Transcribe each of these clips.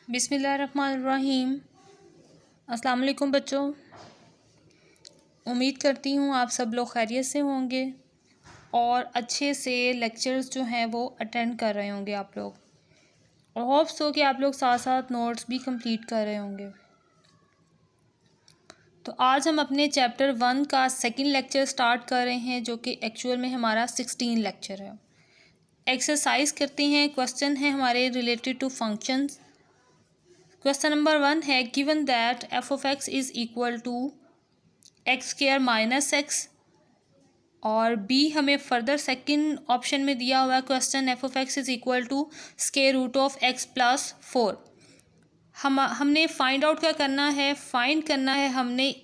बिस्मिल्लाहिर्रहमानिर्रहीम। अस्सलाम वालेकुम बच्चों। उम्मीद करती हूँ आप सब लोग खैरियत से होंगे और अच्छे से लेक्चर्स जो हैं वो अटेंड कर रहे होंगे आप लोग, और होप्स हो कि आप लोग साथ साथ नोट्स भी कंप्लीट कर रहे होंगे। तो आज हम अपने चैप्टर 1 का सेकंड लेक्चर स्टार्ट कर रहे हैं, जो कि एक्चुअल में हमारा 16 लेक्चर है। एक्सरसाइज करते हैं। क्वेश्चन है हमारे related to functions. Question number 1 है given that f of x is equal to x square minus x, और बी हमें फर्दर सेकंड ऑप्शन में दिया हुआ है question f of x is equal to square root of x plus 4। हमने find out क्या करना है, फाइंड करना है हमने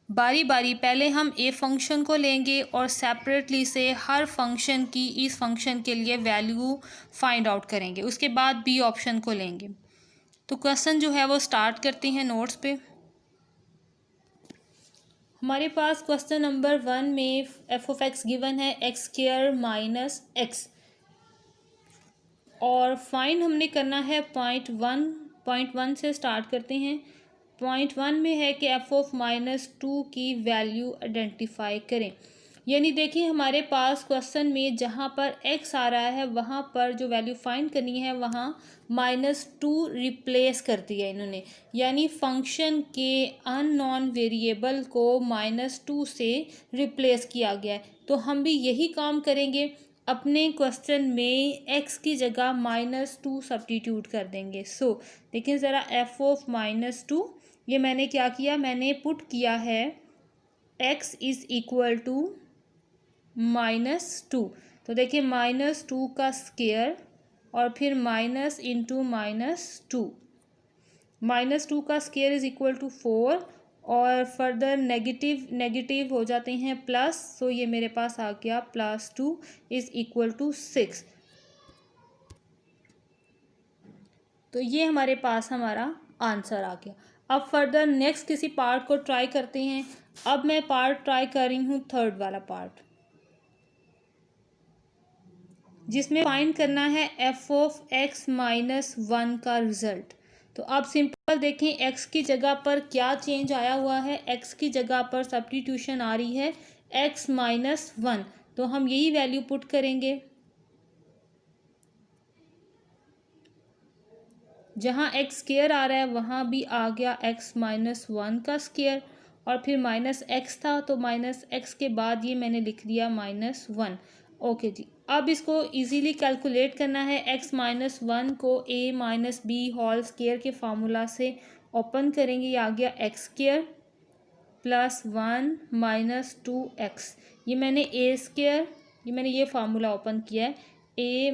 बारी बारी। पहले हम ए फंक्शन को लेंगे और सेपरेटली से हर फंक्शन की इस फंक्शन के लिए वैल्यू फाइंड आउट करेंगे, उसके बाद बी ऑप्शन को लेंगे। तो क्वेश्चन जो है वो स्टार्ट करते हैं नोट्स पे। हमारे पास क्वेश्चन नंबर 1 में एफ ऑफ एक्स गिवन है एक्स स्क्वायर माइनस एक्स, और फाइंड हमने करना है पॉइंट वन से स्टार्ट करते हैं। पॉइंट 1 में है कि एफ ऑफ -2 की वैल्यू आइडेंटिफाई करें। यानी देखिए हमारे पास क्वेश्चन में जहाँ पर x आ रहा है वहाँ पर जो वैल्यू फाइंड करनी है वहाँ -2 रिप्लेस कर दिया इन्होंने, यानी फंक्शन के अननोन वेरिएबल को -2 से रिप्लेस किया गया है। तो हम भी यही काम करेंगे, अपने क्वेश्चन में x की जगह -2 सब्स्टिट्यूट कर देंगे। सो देखिए ज़रा f ऑफ -2, ये मैंने क्या किया, मैंने पुट किया है x इज़ इक्वल टू -2। तो देखिए -2 का स्क्वायर और फिर माइनस इंटू -2, -2 का स्क्वायर इज़ इक्वल टू 4, और फर्दर नेगेटिव हो जाते हैं प्लस। सो ये मेरे पास आ गया +2 इज़ इक्वल टू 6। तो ये हमारे पास हमारा आंसर आ गया। अब फर्दर नेक्स्ट किसी पार्ट को ट्राई करते हैं। अब मैं पार्ट ट्राई कर रही हूँ थर्ड वाला पार्ट, जिसमें फाइंड करना है एफ ऑफ एक्स -1 का रिजल्ट। तो अब सिंपल देखें एक्स की जगह पर क्या चेंज आया हुआ है, एक्स की जगह पर सब्स्टिट्यूशन आ रही है एक्स -1। तो हम यही वैल्यू पुट करेंगे, जहाँ एक्स स्क्वायर आ रहा है वहाँ भी आ गया एक्स -1 का स्क्वायर, और फिर माइनस एक्स था तो माइनस एक्स के बाद ये मैंने लिख दिया -1। ओके जी, अब इसको इजीली कैलकुलेट करना है। एक्स -1 को a - b होल स्क्वायर के फार्मूला से ओपन करेंगे, ये आ गया एक्स स्क्वायर प्लस 1 - 2x। ये मैंने a स्क्वायर, ये मैंने ये फार्मूला ओपन किया है, a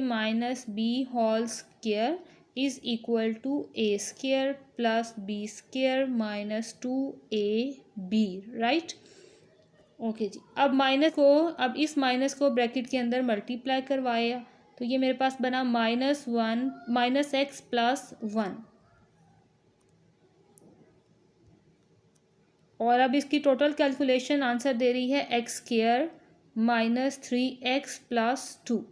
- b whole square is equal to a square plus b square -2ab, right. Okay जी, अब इस माइनस को ब्रैकेट के अंदर मल्टीप्लाई करवाया, तो ये मेरे पास बना -x प्लस 1, और अब इसकी टोटल कैलकुलेशन आंसर दे रही है एक्स स्क्वायर -3x प्लस 2।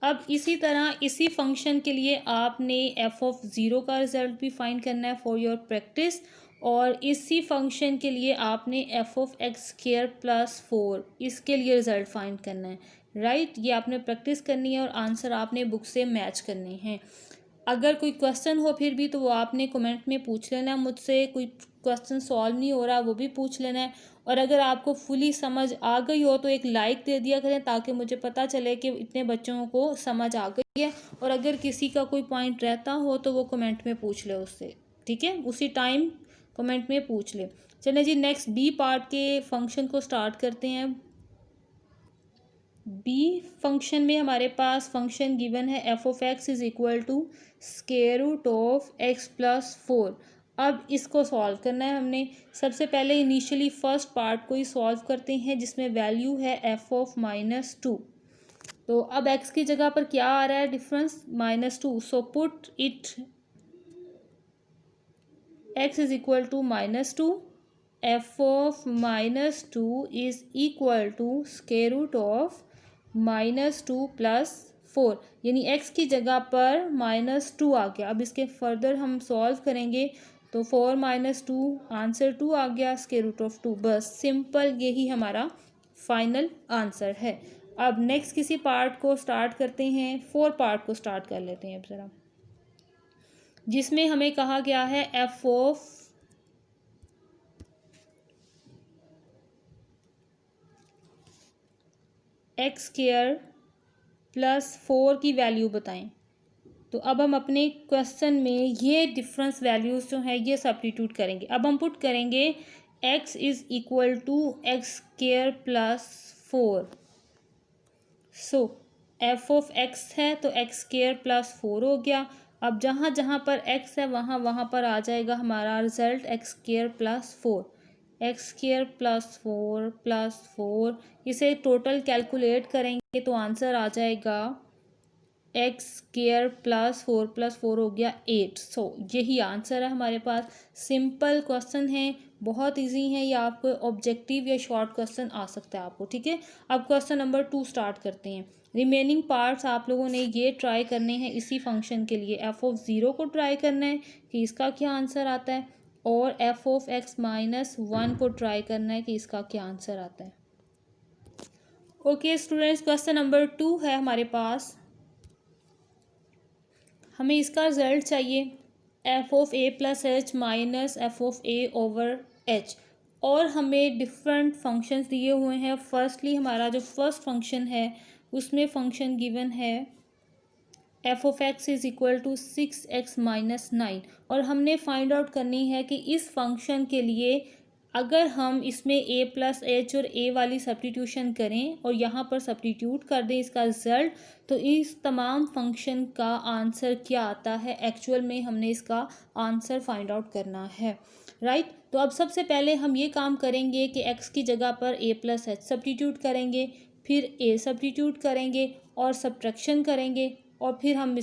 अब इसी तरह इसी फंक्शन के लिए आपने एफ ऑफ 0 का रिजल्ट भी फाइंड करना है फॉर योर प्रैक्टिस, और इसी फंक्शन के लिए आपने F of x square plus 4 इसके लिए रिजल्ट फाइंड करना है, राइट। ये आपने प्रैक्टिस करनी है और आंसर आपने बुक से मैच करने हैं। अगर कोई क्वेश्चन हो फिर भी तो वो आपने कमेंट में पूछ लेना है मुझसे, कोई क्वेश्चन सॉल्व नहीं हो रहा वो भी पूछ लेना है, और अगर आपको फुली समझ आ गई हो तो एक लाइक दे दिया करें ताकि मुझे पता चले कि इतने बच्चों को समझ आ गई है। और अगर किसी का कोई पॉइंट रहता हो तो वो कमेंट में पूछ ले उससे, ठीक है, उसी टाइम कमेंट में पूछ ले। चलें जी, नेक्स्ट बी पार्ट के फंक्शन को स्टार्ट करते हैं। बी फंक्शन में हमारे पास फंक्शन गिवन है f of x is equal to square root of x plus 4। अब इसको सॉल्व करना है हमने। सबसे पहले इनिशियली फर्स्ट पार्ट को ही सॉल्व करते हैं, जिसमें वैल्यू है एफ ऑफ -2। तो अब एक्स की जगह पर क्या आ रहा है difference, -2। So put it x is equal to -2, f of -2 is equal to square root of -2 plus 4 यानी x की जगह पर -2 आ गया। अब इसके फर्दर हम सॉल्व करेंगे तो 4 - 2 आंसर 2 आ गया, √2। बस सिंपल, यही हमारा फाइनल आंसर है। अब नेक्स्ट किसी पार्ट को स्टार्ट करते हैं, 4 पार्ट को स्टार्ट कर लेते हैं अब ज़रा, जिसमें हमें कहा गया है f ऑफ x² + 4 की वैल्यू बताएं। तो अब हम अपने क्वेश्चन में ये डिफरेंस वैल्यूज़ जो है ये सब्स्टिट्यूट करेंगे। अब हम पुट करेंगे x is equal to x² + 4। So f of x है तो x² + 4 हो गया। अब जहाँ जहाँ पर x है वहाँ वहाँ पर आ जाएगा हमारा रिजल्ट x² + 4। x² + 4 + 4, इसे टोटल कैलकुलेट करेंगे तो आंसर आ जाएगा x² + 4 + 4 हो गया 8। सो यही आंसर है हमारे पास। सिंपल क्वेश्चन है, बहुत इजी है, ये आपको ऑब्जेक्टिव या शॉर्ट क्वेश्चन आ सकता है आपको, ठीक है। अब क्वेश्चन नंबर 2 स्टार्ट करते हैं। रिमेनिंग पार्ट्स आप लोगों ने ये ट्राई करने हैं इसी फंक्शन के लिए। f(0) को ट्राई करना है कि इसका क्या आंसर आता है, और f ऑफ x - 1 को ट्राई करना है कि इसका क्या आंसर आता है। ओके स्टूडेंट्स, क्वेश्चन नंबर 2 है हमारे पास। हमें इसका रिजल्ट चाहिए f of a + h minus f of a over h, और हमें डिफरेंट फंक्शंस दिए हुए हैं। फर्स्टली हमारा जो फर्स्ट फंक्शन है उसमें फंक्शन गिवन है f of x is equal to 6x - 9, और हमने फाइंड आउट करनी है कि इस फंक्शन के लिए अगर हम इसमें a + h और a वाली सब्स्टिट्यूशन करें और यहाँ पर सब्स्टिट्यूट कर दें इसका रिज़ल्ट, तो इस तमाम फंक्शन का आंसर क्या आता है, एक्चुअल में हमने इसका आंसर फाइंड आउट करना है, राइट। तो अब सबसे पहले हम ये काम करेंगे कि x की जगह पर a + h सब्स्टिट्यूट करेंगे, फिर a सब्स्टिट्यूट करेंगे और सब्ट्रैक्शन करेंगे, और फिर हम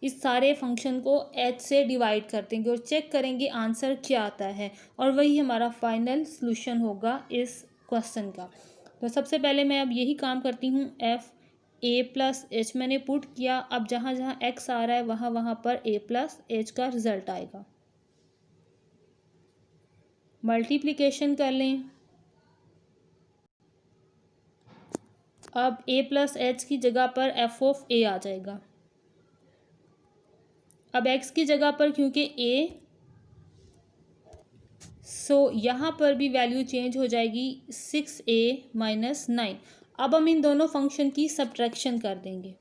इस सारे फंक्शन को h से डिवाइड कर देंगे और चेक करेंगे आंसर क्या आता है, और वही हमारा फाइनल सॉल्यूशन होगा इस क्वेश्चन का। तो सबसे पहले मैं अब यही काम करती हूँ, f a + h मैंने पुट किया। अब जहाँ जहाँ x आ रहा है वहाँ वहाँ पर a + h का रिजल्ट आएगा। मल्टीप्लिकेशन कर लें। अब a + h की जगह पर f ऑफ a आ जाएगा। अब x की जगह पर क्योंकि a, सो यहाँ पर भी वैल्यू चेंज हो जाएगी 6a - 9। अब हम इन दोनों फंक्शन की सब्ट्रैक्शन कर देंगे।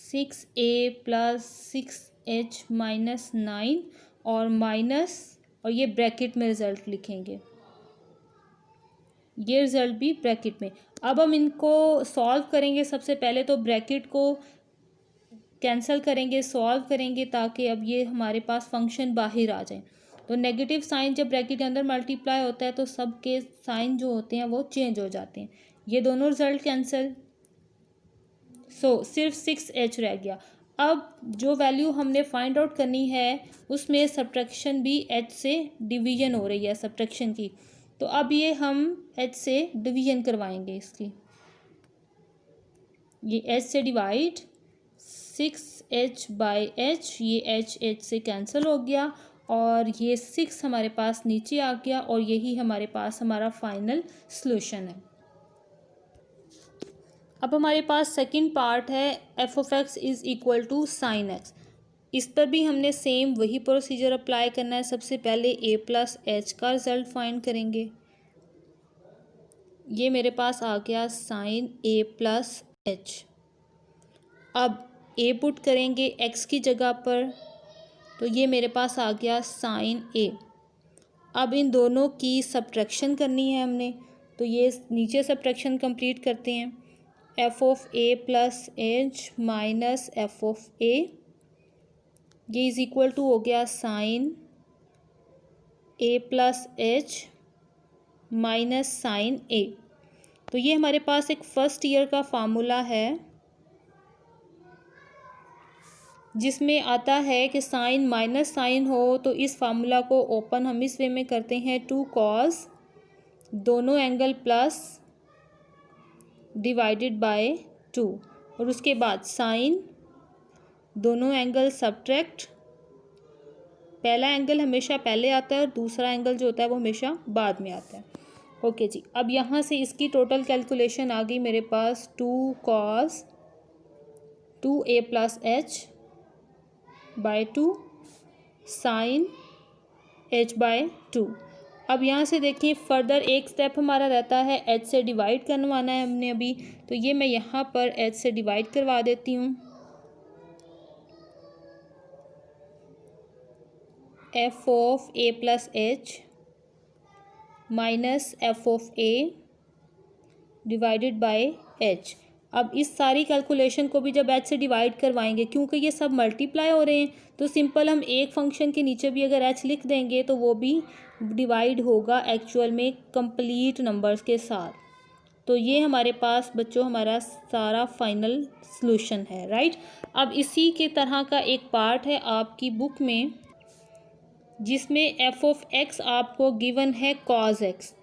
(6a + 6h - 9) और माइनस, और ये ब्रैकेट में रिजल्ट लिखेंगे, ये रिजल्ट भी ब्रैकेट में। अब हम इनको सॉल्व करेंगे। सबसे पहले तो ब्रैकेट को कैंसिल करेंगे, सॉल्व करेंगे, ताकि अब ये हमारे पास फंक्शन बाहर आ जाए। तो नेगेटिव साइन जब ब्रैकेट के अंदर मल्टीप्लाई होता है तो सब के साइन जो होते हैं वो चेंज हो जाते हैं। ये दोनों रिजल्ट कैंसिल, सो सिर्फ 6h रह गया। अब जो वैल्यू हमने फाइंड आउट करनी है उसमें सब्ट्रैक्शन भी h से डिवीजन हो रही है सब्ट्रैक्शन की, तो अब ये हम h से डिवीजन करवाएंगे इसकी। ये h से डिवाइड 6h/h, ये h से कैंसिल हो गया, और ये 6 हमारे पास नीचे आ गया, और यही हमारे पास हमारा फाइनल सॉल्यूशन है। अब हमारे पास सेकंड पार्ट है f of x is equal to sin x। इस पर भी हमने सेम वही प्रोसीजर अप्लाई करना है। सबसे पहले a + h का रिज़ल्ट फाइंड करेंगे। ये मेरे पास आ गया sin a + h। अब a पुट करेंगे x की जगह पर, तो ये मेरे पास आ गया sin a। अब इन दोनों की सब्ट्रैक्शन करनी है हमने, तो ये नीचे सब्ट्रैक्शन कंप्लीट करते हैं। f of a + h minus f of a, ये इज़ इक्वल टू हो गया sin a + h minus sin a। तो ये हमारे पास एक फर्स्ट ईयर का फार्मूला है जिसमें आता है कि साइन माइनस साइन हो, तो इस फार्मूला को ओपन हम इस वे में करते हैं, 2 कॉस दोनों एंगल प्लस डिवाइडेड बाय 2, और उसके बाद साइन दोनों एंगल सब्ट्रैक्ट, पहला एंगल हमेशा पहले आता है और दूसरा एंगल जो होता है वो हमेशा बाद में आता है। ओके जी, अब यहाँ से इसकी टोटल कैलकुलेशन आ गई मेरे पास, 2 cos 2a plus h by 2 sine h by 2। अब यहाँ से देखिए फर्दर एक स्टेप हमारा रहता है, h से डिवाइड करवाना है हमने अभी, तो ये मैं यहाँ पर h से डिवाइड करवा देती हूँ। f of a plus H minus F of a divided by h। अब इस सारी कैलकुलेशन को भी जब h से डिवाइड करवाएंगे, क्योंकि ये सब मल्टीप्लाई हो रहे हैं, तो सिंपल हम एक फंक्शन के नीचे भी अगर h लिख देंगे तो वो भी डिवाइड होगा एक्चुअल में कंप्लीट नंबर्स के साथ। तो ये हमारे पास बच्चों हमारा सारा फाइनल सॉल्यूशन है, राइट। अब इसी के तरह का एक पार्ट है आपकी बुक में, जिसमें एफ ऑफ एक्स आपको गिवन है कॉज एक्स।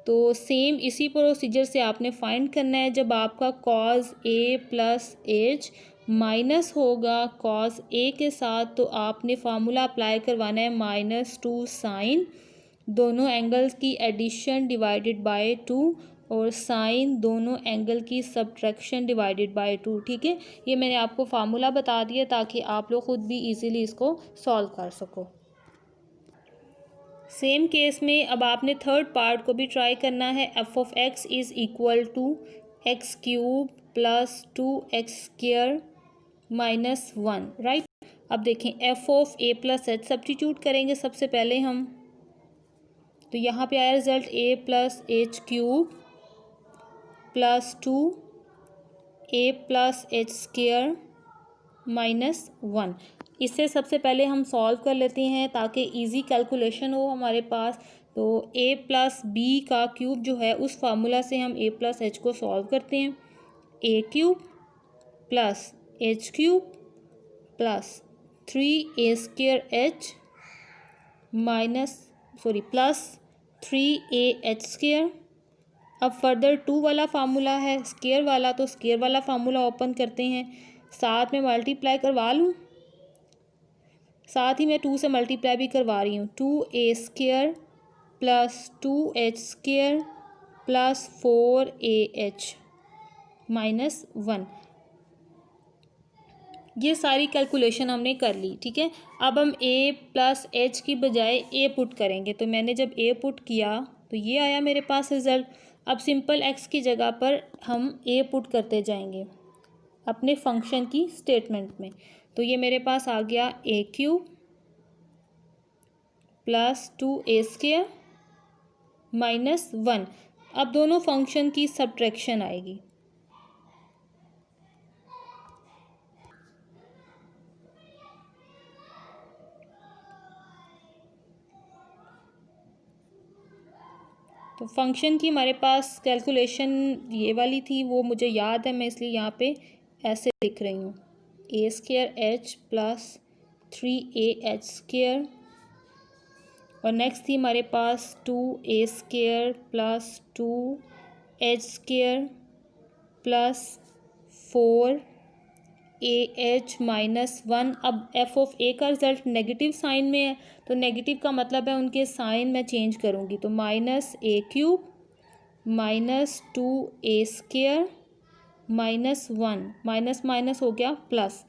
तो सेम इसी प्रोसीजर से आपने फाइंड करना है। जब आपका कॉज ए प्लस एच माइनस होगा कॉज ए के साथ, तो आपने फार्मूला अप्लाई करवाना है -2 साइन दोनों एंगल्स की एडिशन डिवाइडेड बाय 2 और साइन दोनों एंगल की सब्ट्रैक्शन डिवाइडेड बाय 2। ठीक है, ये मैंने आपको फार्मूला बता दिया ताकि आप लोग खुद भी इजीली इसको सॉल्व कर सको। सेम केस में अब आपने थर्ड पार्ट को भी ट्राई करना है। F of x is equal to x cube plus 2x square minus 1, right. अब देखें f of a plus h substitute करेंगे सबसे पहले हम, तो यहाँ पे आया result a plus h cube plus 2a plus h square minus 1। इससे सबसे पहले हम सॉल्व कर लेते हैं ताकि इजी कैलकुलेशन हो हमारे पास। तो a प्लस बी का क्यूब जो है उस फार्मूला से हम a प्लस एच को सॉल्व करते हैं। a cube plus h cube plus 3a square H plus 3a square. अब फर्दर 2 वाला फार्मूला है स्क्वायर वाला, तो स्क्वायर वाला फार्मूला ओपन करते हैं, साथ में मल्टीप्लाई करवा लूँ, साथ ही मैं 2 से मल्टीप्लाई भी करवा रही हूँ। 2a square plus 2h square plus 4ah minus 1। ये सारी कैलकुलेशन हमने कर ली, ठीक है। अब हम a प्लस एच की बजाय a पुट करेंगे, तो मैंने जब a पुट किया तो ये आया मेरे पास रिज़ल्ट। अब सिंपल x की जगह पर हम a पुट करते जाएंगे अपने फंक्शन की स्टेटमेंट में, तो ये मेरे पास आ गया a cube plus 2a square minus 1। अब दोनों फंक्शन की सब्ट्रैक्शन आएगी, तो फंक्शन की हमारे पास कैलकुलेशन ये वाली थी, वो मुझे याद है, मैं इसलिए यहाँ पे ऐसे लिख रही हूँ। a square H plus 3a H square, और नेक्स्ट थी हमारे पास 2a square plus 2h square plus 4ah minus 1। अब एफ ऑफ ए का रिजल्ट नेगेटिव साइन में है, तो नेगेटिव का मतलब है उनके साइन मैं चेंज करूँगी, तो minus a cube minus 2a square minus 1, minus minus हो गया प्लस।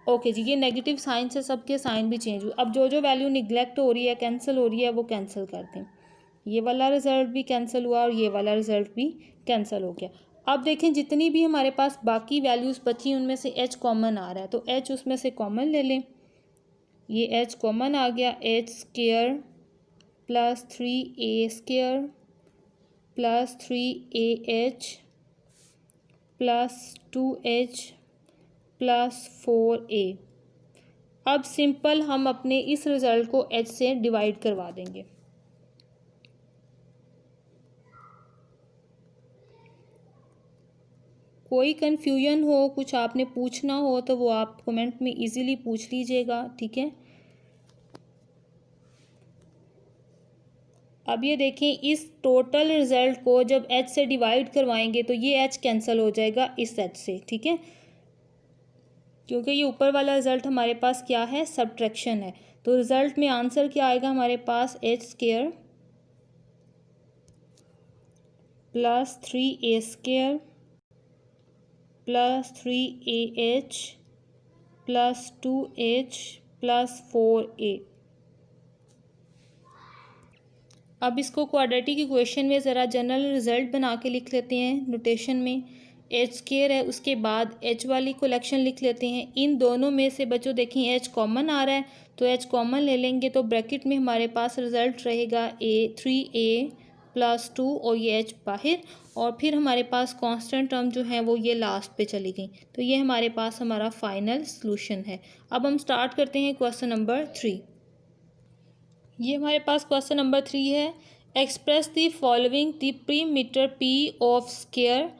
ओके जी, ये नेगेटिव साइन से सबके साइन भी चेंज हुए। अब जो जो वैल्यू निगलेक्ट हो रही है, कैंसिल हो रही है, वो कैंसिल कर दें। ये वाला रिजल्ट भी कैंसिल हुआ और ये वाला रिजल्ट भी कैंसिल हो गया। अब देखें जितनी भी हमारे पास बाकी वैल्यूज़ बची उनमें से h कॉमन आ रहा है, तो h उसमें से कॉमन ले लें। ये h कॉमन आ गया, h square plus 3a square plus 3ah plus 2h plus 4a। अब सिंपल हम अपने इस रिज़ल्ट को h से डिवाइड करवा देंगे। कोई कन्फ्यूजन हो, कुछ आपने पूछना हो तो वो आप कमेंट में इजीली पूछ लीजिएगा, ठीक है। अब ये देखें, इस टोटल रिज़ल्ट को जब h से डिवाइड करवाएंगे तो ये h कैंसिल हो जाएगा इस h से, ठीक है, क्योंकि ये ऊपर वाला रिज़ल्ट हमारे पास क्या है, सब्ट्रैक्शन है। तो रिज़ल्ट में आंसर क्या आएगा हमारे पास, h square plus 3a square plus 3ah plus 2h plus 4a। अब इसको क्वाड्रेटिक इक्वेशन में ज़रा जनरल रिज़ल्ट बना के लिख लेते हैं नोटेशन में। एच स्क्वायर है, उसके बाद एच वाली कलेक्शन लिख लेते हैं। इन दोनों में से बच्चों देखें एच कॉमन आ रहा है तो एच कॉमन ले लेंगे, तो ब्रैकेट में हमारे पास रिज़ल्ट रहेगा 3a प्लस 2 और ये एच बाहर, और फिर हमारे पास कांस्टेंट टर्म जो है वो ये लास्ट पे चली गई। तो ये हमारे पास हमारा फाइनल सॉल्यूशन है। अब हम स्टार्ट करते हैं क्वेश्चन नंबर 3। ये हमारे पास क्वेश्चन नंबर 3 है। Express the following the perimeter P of square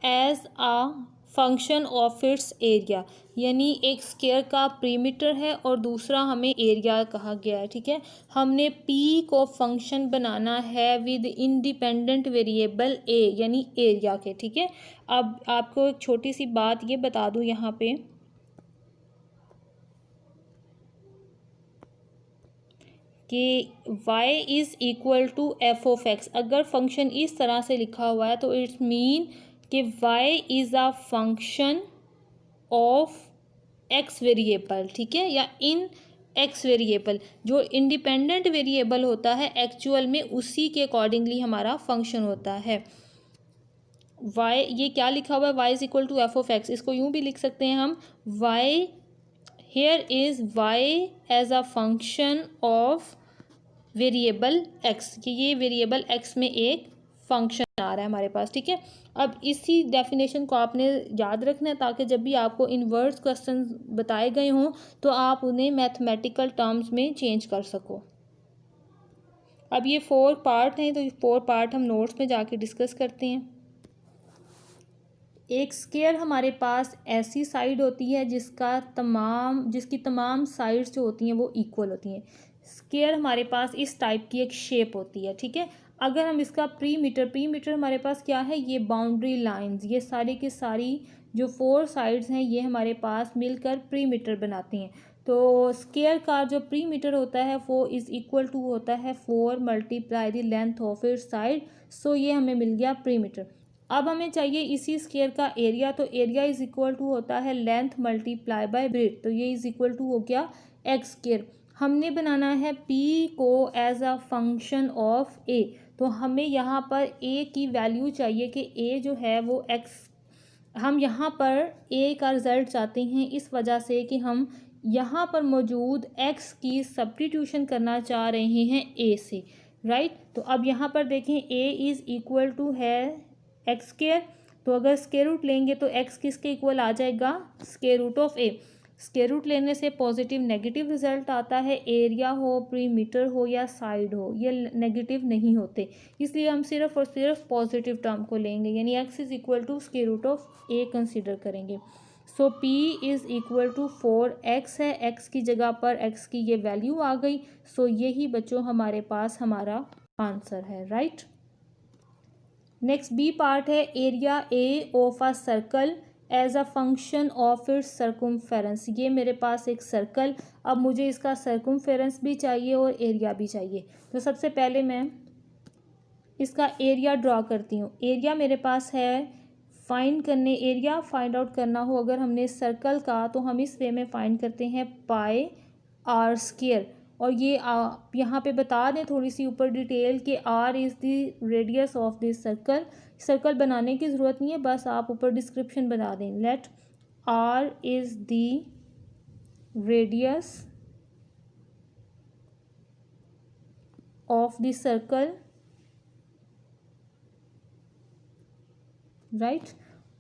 as a function of its area. यानी एक स्क्वायर का perimeter है और दूसरा हमें एरिया कहा गया है, ठीक है। हमने P को फंक्शन बनाना है विद इंडिपेंडेंट वेरिएबल A यानी एरिया के, ठीक है। अब आपको एक छोटी सी बात ये बता दूँ यहाँ पे कि y is equal to f of x. अगर फंक्शन इस तरह से लिखा हुआ है तो इट्स मीन कि y is a function of x variable, ठीक है, या इन x वेरिएबल। जो इंडिपेंडेंट वेरिएबल होता है एक्चुअल में उसी के अकॉर्डिंगली हमारा फंक्शन होता है। y, ये क्या लिखा हुआ है, y is equal to f of x. इसको यूँ भी लिख सकते हैं हम, y here is y as a function of variable x, कि ये वेरिएबल x में एक फंक्शन आ रहा है हमारे पास, ठीक है। अब इसी डेफिनेशन को आपने याद रखना है ताकि जब भी आपको इनवर्स क्वेश्चन बताए गए हों तो आप उन्हें मैथमेटिकल टर्म्स में चेंज कर सको। अब ये 4 पार्ट हैं तो ये 4 पार्ट हम नोट्स में जाके डिस्कस करते हैं। एक स्क्वायर हमारे पास ऐसी साइड होती है जिसकी तमाम साइड्स जो होती हैं वो इक्वल होती हैं। स्क्वायर हमारे पास इस टाइप की एक शेप होती है, ठीक है। अगर हम इसका पीरीमीटर हमारे पास क्या है, ये बाउंड्री लाइंस, ये सारी की सारी जो 4 साइड्स हैं ये हमारे पास मिलकर पीरीमीटर बनाती हैं। तो स्क्वायर का जो पीरीमीटर होता है वो इज़ इक्वल टू होता है 4 multiply the length of its side. So ये हमें मिल गया पीरीमीटर। अब हमें चाहिए इसी स्क्वायर का एरिया, तो एरिया इज इक्वल टू होता है लेंथ मल्टीप्लाई बाय ब्रेड, तो ये इज इक्वल टू हो गया एक्स स्क्वायर। हमने बनाना है p को as a function of a, तो हमें यहाँ पर a की वैल्यू चाहिए कि a जो है वो x, हम यहाँ पर a का रिज़ल्ट चाहते हैं इस वजह से कि हम यहाँ पर मौजूद x की सब्स्टिट्यूशन करना चाह रहे हैं a से, राइट। तो अब यहाँ पर देखें a इज़ इक्वल टू है एक्स स्क्वायर, तो अगर स्क्वायर रूट लेंगे तो x किसके इक्वल आ जाएगा, square root of a। Square root लेने से पॉजिटिव नेगेटिव रिजल्ट आता है, एरिया हो, पीरीमीटर हो या साइड हो, ये नेगेटिव नहीं होते, इसलिए हम सिर्फ और सिर्फ पॉजिटिव टर्म को लेंगे, यानी x is equal to square root of a consider करेंगे। So p is equal to 4x है, x की जगह पर x की ये वैल्यू आ गई। सो यही बच्चों हमारे पास हमारा आंसर है, राइट। नेक्स्ट बी पार्ट है area A of a circle as a function of its circumference. ये मेरे पास एक सर्कल, अब मुझे इसका सर्कमफेरेंस भी चाहिए और एरिया भी चाहिए। तो सबसे पहले मैं इसका एरिया ड्रॉ करती हूँ। एरिया मेरे पास है, एरिया फाइंड आउट करना हो अगर हमने सर्कल का, तो हम इस वे में फाइंड करते हैं पाई आर स्क्वायर। और ये आप यहाँ पे बता दें थोड़ी सी ऊपर डिटेल कि r is the radius of this circle. Circle बनाने की ज़रूरत नहीं है, बस आप ऊपर डिस्क्रिप्शन बता दें, let r is the radius of the circle, right.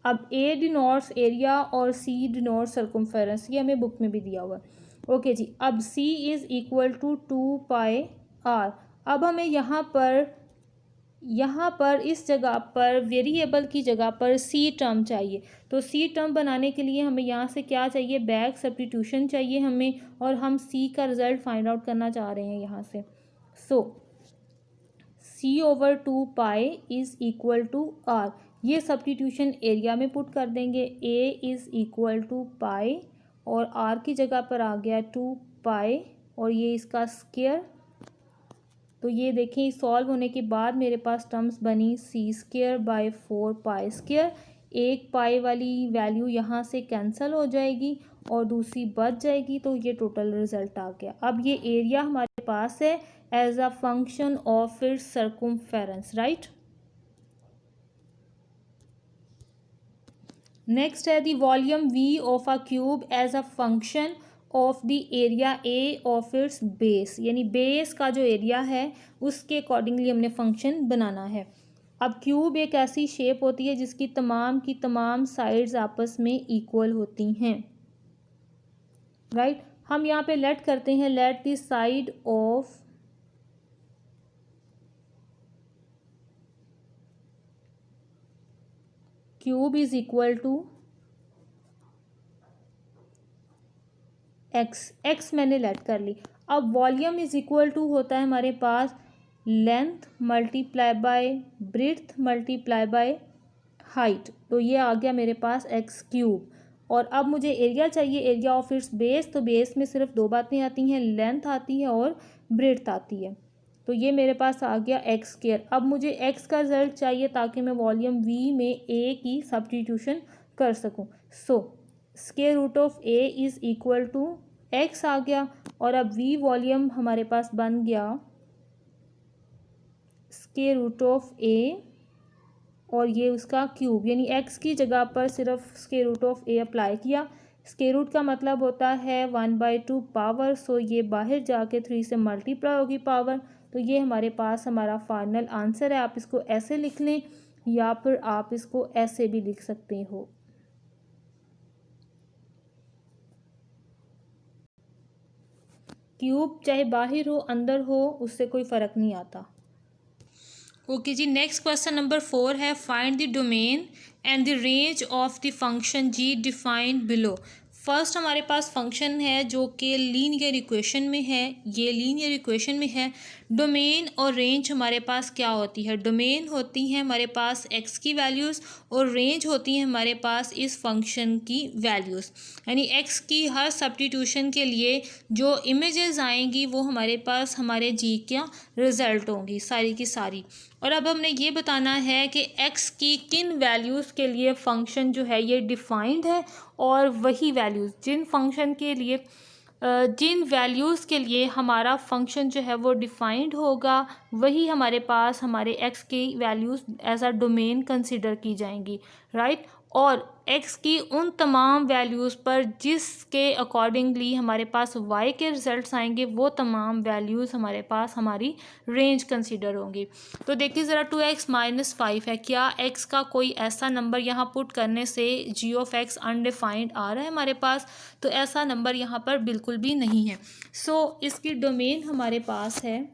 अब ए डिनोट्स एरिया और सी डिनोट्स सर्कमफेरेंस, ये हमें बुक में भी दिया हुआ है। ओके जी, अब c is equal to 2 pi r. अब हमें यहाँ पर यहाँ पर इस जगह पर वेरिएबल की जगह पर सी टर्म चाहिए। तो सी टर्म बनाने के लिए हमें यहाँ से क्या चाहिए, बैक सब्स्टिट्यूशन चाहिए हमें, और हम सी का रिज़ल्ट फाइंड आउट करना चाह रहे हैं यहाँ से। So C over 2 pi is equal to R, ये सब्स्टिट्यूशन एरिया में पुट कर देंगे। A is equal to pi और आर की जगह पर आ गया 2 पाई और ये इसका स्क्वायर। तो ये देखें सॉल्व होने के बाद मेरे पास टर्म्स बनी सी स्क्वायर बाय 4 पाई स्क्वायर। एक पाई वाली वैल्यू यहाँ से कैंसिल हो जाएगी और दूसरी बच जाएगी, तो ये टोटल रिजल्ट आ गया। अब ये एरिया हमारे पास है as a function of its circumference, right. Next है the volume V of a cube as a function of the area A of its base, यानी बेस का जो एरिया है उसके अकॉर्डिंगली हमने फंक्शन बनाना है। अब क्यूब एक ऐसी शेप होती है जिसकी तमाम की तमाम साइड्स आपस में इक्वल होती हैं, राइट। हम यहाँ पे लेट करते हैं, let the side of cube is equal to x, x मैंने लेट कर ली। अब वॉल्यूम इज इक्वल टू होता है हमारे पास length multiply by breadth multiply by height, तो ये आ गया मेरे पास एक्स क्यूब। और अब मुझे एरिया चाहिए, एरिया ऑफ इट्स बेस, तो बेस में सिर्फ दो बातें आती हैं, लेंथ आती है और ब्रेड्थ आती है। तो ये मेरे पास आ गया एक्स स्क्वायर। अब मुझे एक्स का रिजल्ट चाहिए ताकि मैं वॉल्यूम वी में ए की सब्स्टिट्यूशन कर सकूं। So square root of A is equal to X आ गया, और अब वी वॉल्यूम हमारे पास बन गया स्क्वायर रूट ऑफ ए और ये उसका क्यूब, यानी एक्स की जगह पर सिर्फ square root of a apply किया। स्क्वायर रूट का मतलब होता है 1/2 पावर, सो ये बाहर जाके 3 से मल्टीप्लाई होगी पावर। तो ये हमारे पास हमारा फाइनल आंसर है। आप इसको ऐसे लिख लें या फिर आप इसको ऐसे भी लिख सकते हो। क्यूब चाहे बाहर हो अंदर हो उससे कोई फ़र्क नहीं आता। ओके जी, नेक्स्ट क्वेश्चन नंबर 4 है find the domain and the range of the function g defined below. First हमारे पास फंक्शन है जो कि लीनियर इक्वेशन में है, ये लीनियर इक्वेशन में है। डोमेन और रेंज हमारे पास क्या होती है, डोमेन होती है हमारे पास एक्स की वैल्यूज़ और रेंज होती है हमारे पास इस फंक्शन की वैल्यूज़, यानी एक्स की हर सब्स्टिट्यूशन के लिए जो इमेजेस आएंगी वो हमारे पास हमारे जी का रिज़ल्ट होंगी सारी की सारी। और अब हमने ये बताना है कि x की किन वैल्यूज़ के लिए फ़ंक्शन जो है ये डिफ़ाइंड है, और वही वैल्यूज़ जिन फंक्शन के लिए जिन वैल्यूज़ के लिए हमारा फंक्शन जो है वो डिफ़ाइंड होगा वही हमारे पास हमारे x की values as a domain consider की जाएंगी, राइट। और x की उन तमाम वैल्यूज़ पर जिसके अकॉर्डिंगली हमारे पास y के रिज़ल्ट्स आएंगे वो तमाम वैल्यूज़ हमारे पास हमारी रेंज कंसिडर होंगी। तो देखिए ज़रा 2x-5 है, क्या x का कोई ऐसा नंबर यहाँ पुट करने से g ऑफ x अनडिफाइंड आ रहा है हमारे पास, तो ऐसा नंबर यहाँ पर बिल्कुल भी नहीं है। सो इसकी डोमेन हमारे पास है,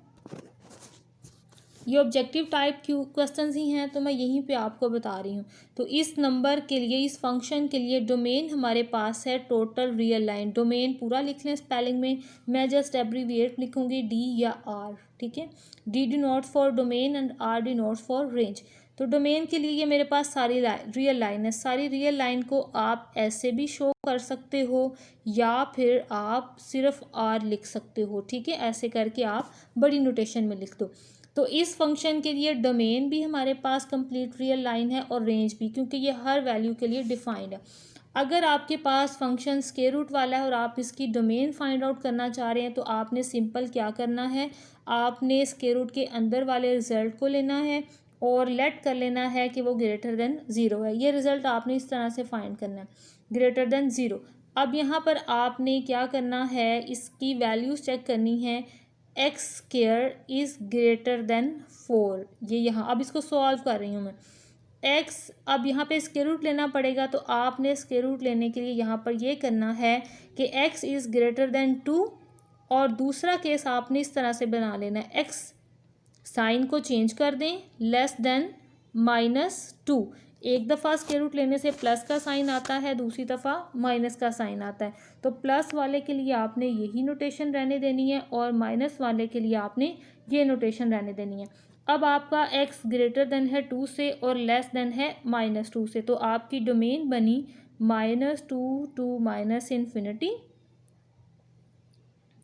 ये ऑब्जेक्टिव टाइप क्वेश्चंस ही हैं तो मैं यहीं पे आपको बता रही हूँ। तो इस नंबर के लिए, इस फंक्शन के लिए डोमेन हमारे पास है टोटल रियल लाइन। डोमेन पूरा लिख लें स्पेलिंग में, मैं जस्ट एब्रीविएट लिखूँगी डी या आर, ठीक है। D denotes for domain and r denotes for range. तो डोमेन के लिए ये मेरे पास सारी रियल लाइन है। सारी रियल लाइन को आप ऐसे भी शो कर सकते हो या फिर आप सिर्फ आर लिख सकते हो, ठीक है। ऐसे करके आप बड़ी नोटेशन में लिख दो। तो इस फंक्शन के लिए डोमेन भी हमारे पास कंप्लीट रियल लाइन है और रेंज भी, क्योंकि ये हर वैल्यू के लिए डिफाइंड है। अगर आपके पास फंक्शन स्क्वायर रूट वाला है और आप इसकी डोमेन फाइंड आउट करना चाह रहे हैं तो आपने सिंपल क्या करना है, आपने स्क्वायर रूट के अंदर वाले रिजल्ट को लेना है और लेट कर लेना है कि वो ग्रेटर देन 0 है। ये रिजल्ट आपने इस तरह से फाइंड करना है, ग्रेटर देन 0। अब यहाँ पर आपने क्या करना है, इसकी वैल्यूज़ चेक करनी है। X square is greater than 4, ये यहाँ अब इसको सॉल्व कर रही हूँ मैं। एक्स, अब यहाँ पे स्क्वायर रूट लेना पड़ेगा, तो आपने स्क्वायर रूट लेने के लिए यहाँ पर ये करना है कि एक्स इज़ ग्रेटर देन 2, और दूसरा केस आपने इस तरह से बना लेना है, एक्स साइन को चेंज कर दें, लेस देन -2। एक दफ़ा स्क्वायर रूट लेने से प्लस का साइन आता है, दूसरी दफ़ा माइनस का साइन आता है। तो प्लस वाले के लिए आपने यही नोटेशन रहने देनी है और माइनस वाले के लिए आपने ये नोटेशन रहने देनी है। अब आपका x ग्रेटर देन है 2 से और लेस देन है -2 से, तो आपकी डोमेन बनी -2 टू -इन्फिनिटी।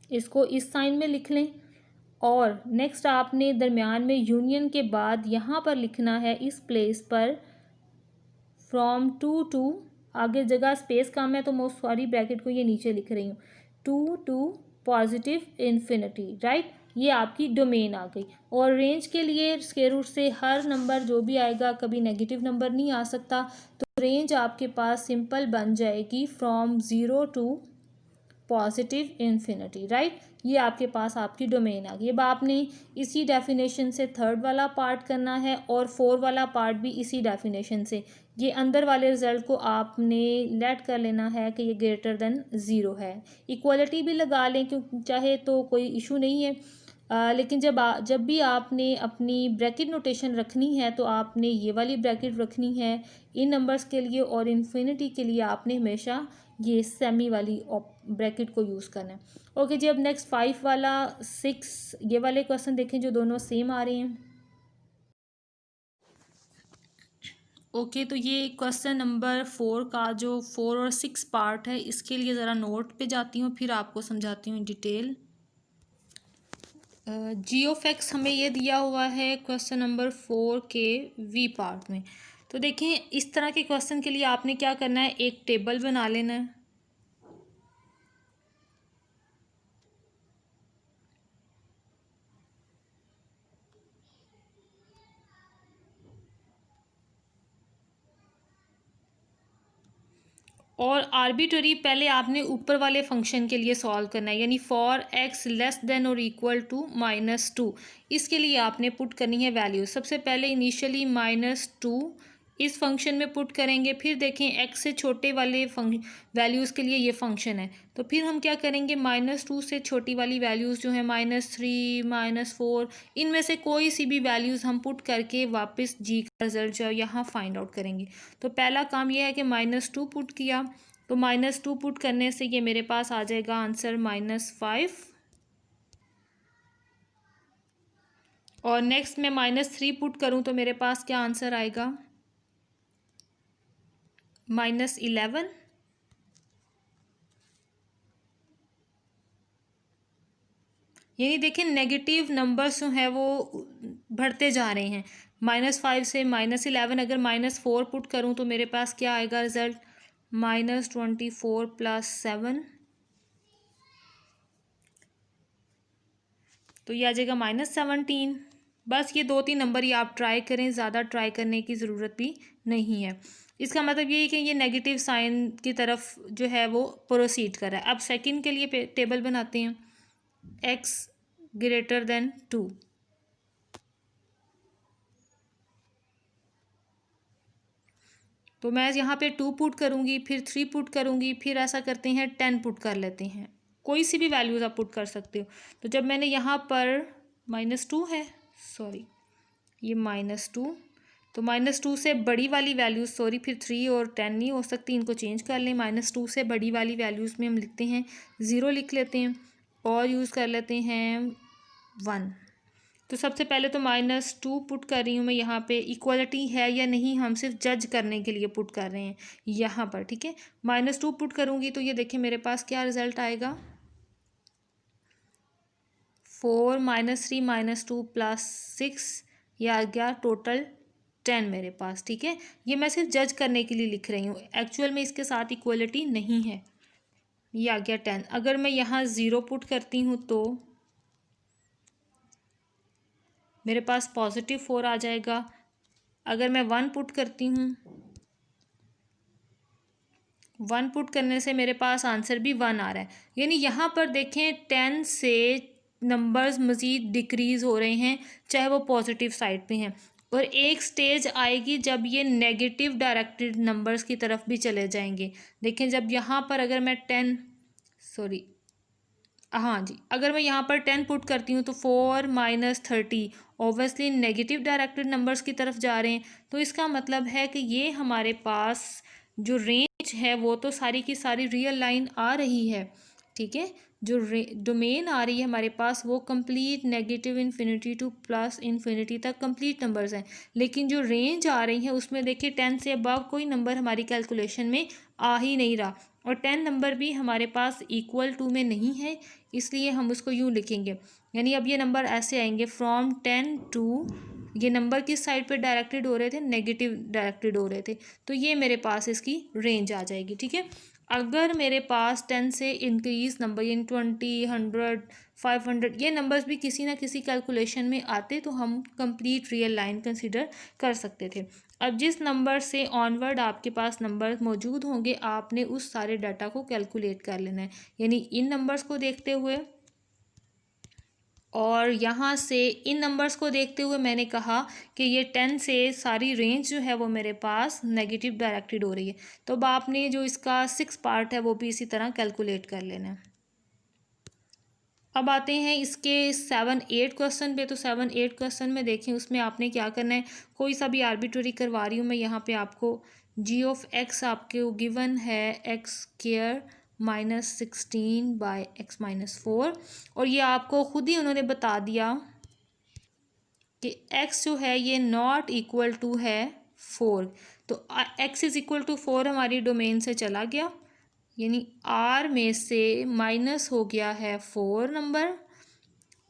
इसको इस साइन में लिख लें। और नेक्स्ट आपने दरमियान में यूनियन के बाद यहाँ पर लिखना है इस प्लेस पर फ्रॉम 2 टू, आगे जगह स्पेस कम है तो मैं उस सारी ब्रैकेट को ये नीचे लिख रही हूँ, 2 टू पॉजिटिव इन्फिनिटी, राइट। ये आपकी डोमेन आ गई। और रेंज के लिए स्क्वायर रूट से हर नंबर जो भी आएगा कभी नेगेटिव नंबर नहीं आ सकता, तो रेंज आपके पास सिंपल बन जाएगी from 0 to positive infinity, right. ये आपके पास आपकी डोमेन आ गई। अब आपने इसी डेफिनेशन से थर्ड वाला पार्ट करना है और 4 वाला पार्ट भी इसी डेफिनेशन से। ये अंदर वाले रिजल्ट को आपने लेट कर लेना है कि ये ग्रेटर देन 0 है। इक्वलिटी भी लगा लें क्योंकि चाहे तो कोई इशू नहीं है। लेकिन जब भी आपने अपनी ब्रैकेट नोटेशन रखनी है तो आपने ये वाली ब्रैकेट रखनी है इन नंबर्स के लिए, और इन्फिनिटी के लिए आपने हमेशा ये सेमी वाली ब्रैकेट को यूज़ करना है। ओके जी, अब नेक्स्ट 5 वाला 6 ये वाले क्वेश्चन देखें जो दोनों सेम आ रहे हैं। ओके तो ये क्वेश्चन नंबर 4 का जो 4 और 6 पार्ट है इसके लिए ज़रा नोट पे जाती हूँ, फिर आपको समझाती हूँ डिटेल। जी ऑफ एक्स हमें ये दिया हुआ है क्वेश्चन नंबर 4 के वी पार्ट में। तो देखें इस तरह के क्वेश्चन के लिए आपने क्या करना है, एक टेबल बना लेना है। और आर्बिट्ररी पहले आपने ऊपर वाले फंक्शन के लिए सॉल्व करना है, यानी फॉर एक्स लेस देन और इक्वल टू -2। इसके लिए आपने पुट करनी है वैल्यू। सबसे पहले इनिशियली -2 इस फंक्शन में पुट करेंगे, फिर देखें एक्स से छोटे वाले वैल्यूज़ के लिए ये फंक्शन है, तो फिर हम क्या करेंगे, -2 से छोटी वाली वैल्यूज़ जो है -3 -4 इनमें से कोई सी भी वैल्यूज़ हम पुट करके वापस जी का रिजल्ट जो है यहाँ फाइंड आउट करेंगे। तो पहला काम यह है कि -2 पुट किया, तो -2 पुट करने से ये मेरे पास आ जाएगा आंसर -5। और नेक्स्ट मैं -3 पुट करूँ तो मेरे पास क्या आंसर आएगा, -11। यानी देखिए नेगेटिव नंबर्स जो हैं वो बढ़ते जा रहे हैं। -5 से -11, अगर -4 पुट करूँ तो मेरे पास क्या आएगा रिजल्ट, -24 + 7, तो ये आ जाएगा -17। बस ये 2-3 नंबर ही आप ट्राई करें, ज़्यादा ट्राई करने की ज़रूरत भी नहीं है। इसका मतलब ये है कि ये नेगेटिव साइन की तरफ जो है वो प्रोसीड कर रहा है। अब सेकंड के लिए टेबल बनाते हैं, x ग्रेटर देन 2। तो मैं यहाँ पे 2 पुट करूँगी, फिर 3 पुट करूँगी, फिर ऐसा करते हैं 10 पुट कर लेते हैं। कोई सी भी वैल्यूज़ आप पुट कर सकते हो। तो जब मैंने यहाँ पर -2 है, सॉरी ये -2, तो -2 से बड़ी वाली वैल्यूज़, सॉरी फिर 3 और 10 नहीं हो सकती, इनको चेंज कर लें। -2 से बड़ी वाली वैल्यूज़ में हम लिखते हैं 0 लिख लेते हैं और यूज़ कर लेते हैं 1। तो सबसे पहले तो -2 पुट कर रही हूँ मैं यहाँ पे, इक्वलिटी है या नहीं हम सिर्फ जज करने के लिए पुट कर रहे हैं यहाँ पर, ठीक है। -2 पुट करूँगी तो ये देखिए मेरे पास क्या रिजल्ट आएगा, 4 -3 -2 + 6, ये आ गया टोटल 10 मेरे पास, ठीक है। ये मैं सिर्फ जज करने के लिए लिख रही हूँ, एक्चुअल में इसके साथ इक्वलिटी नहीं है। ये आ गया 10। अगर मैं यहाँ 0 पुट करती हूँ तो मेरे पास +4 आ जाएगा। अगर मैं 1 पुट करती हूँ, 1 पुट करने से मेरे पास आंसर भी 1 आ रहा है। यानी यहाँ पर देखें 10 से नंबर्स मज़ीद डिक्रीज़ हो रहे हैं, चाहे वो पॉजिटिव साइड पे हैं। और एक स्टेज आएगी जब ये नेगेटिव डायरेक्टेड नंबर्स की तरफ भी चले जाएंगे। देखें जब यहाँ पर अगर मैं 10, सॉरी हाँ जी, अगर मैं यहाँ पर 10 पुट करती हूँ तो 4 minus 30 obviously negative directed numbers की तरफ जा रहे हैं। तो इसका मतलब है कि ये हमारे पास जो रेंज है वो तो सारी की सारी रियल लाइन आ रही है, ठीक है। जो डोमेन आ रही है हमारे पास वो complete negative infinity two plus infinity तक कंप्लीट नंबर्स हैं। लेकिन जो रेंज आ रही है उसमें देखिए 10 से अबव कोई नंबर हमारी कैलकुलेशन में आ ही नहीं रहा, और 10 नंबर भी हमारे पास इक्वल टू में नहीं है, इसलिए हम उसको यूँ लिखेंगे। यानी अब ये नंबर ऐसे आएंगे फ्रॉम 10 टू, ये नंबर किस साइड पे डायरेक्टेड हो रहे थे, नेगेटिव डायरेक्टेड हो रहे थे, तो ये मेरे पास इसकी रेंज आ जाएगी, ठीक है। अगर मेरे पास 10 से इंक्रीज नंबर यानी 20, 100, 500 ये नंबर्स भी किसी ना किसी कैलकुलेशन में आते तो हम कंप्लीट रियल लाइन कंसिडर कर सकते थे। अब जिस नंबर से ऑनवर्ड आपके पास नंबर मौजूद होंगे आपने उस सारे डाटा को कैलकुलेट कर लेना है। यानी इन नंबर्स को देखते हुए और यहाँ से इन नंबर्स को देखते हुए मैंने कहा कि ये 10 से सारी रेंज जो है वो मेरे पास नेगेटिव डायरेक्टेड हो रही है। तो अब आपने जो इसका 6 पार्ट है वो भी इसी तरह कैलकुलेट कर लेना है। अब आते हैं इसके 7-8 क्वेश्चन पे। तो 7-8 क्वेश्चन में देखें उसमें आपने क्या करना है, कोई सा भी आर्बिट्ररी करवा रही हूँ मैं यहाँ पे आपको। जी ऑफ एक्स आपके गिवन है एक्स स्क्वायर -16/x-4, और ये आपको खुद ही उन्होंने बता दिया कि x जो है ये नॉट इक्वल टू है 4। तो x इज़ इक्वल टू 4 हमारी डोमेन से चला गया, यानी r में से माइनस हो गया है 4 नंबर।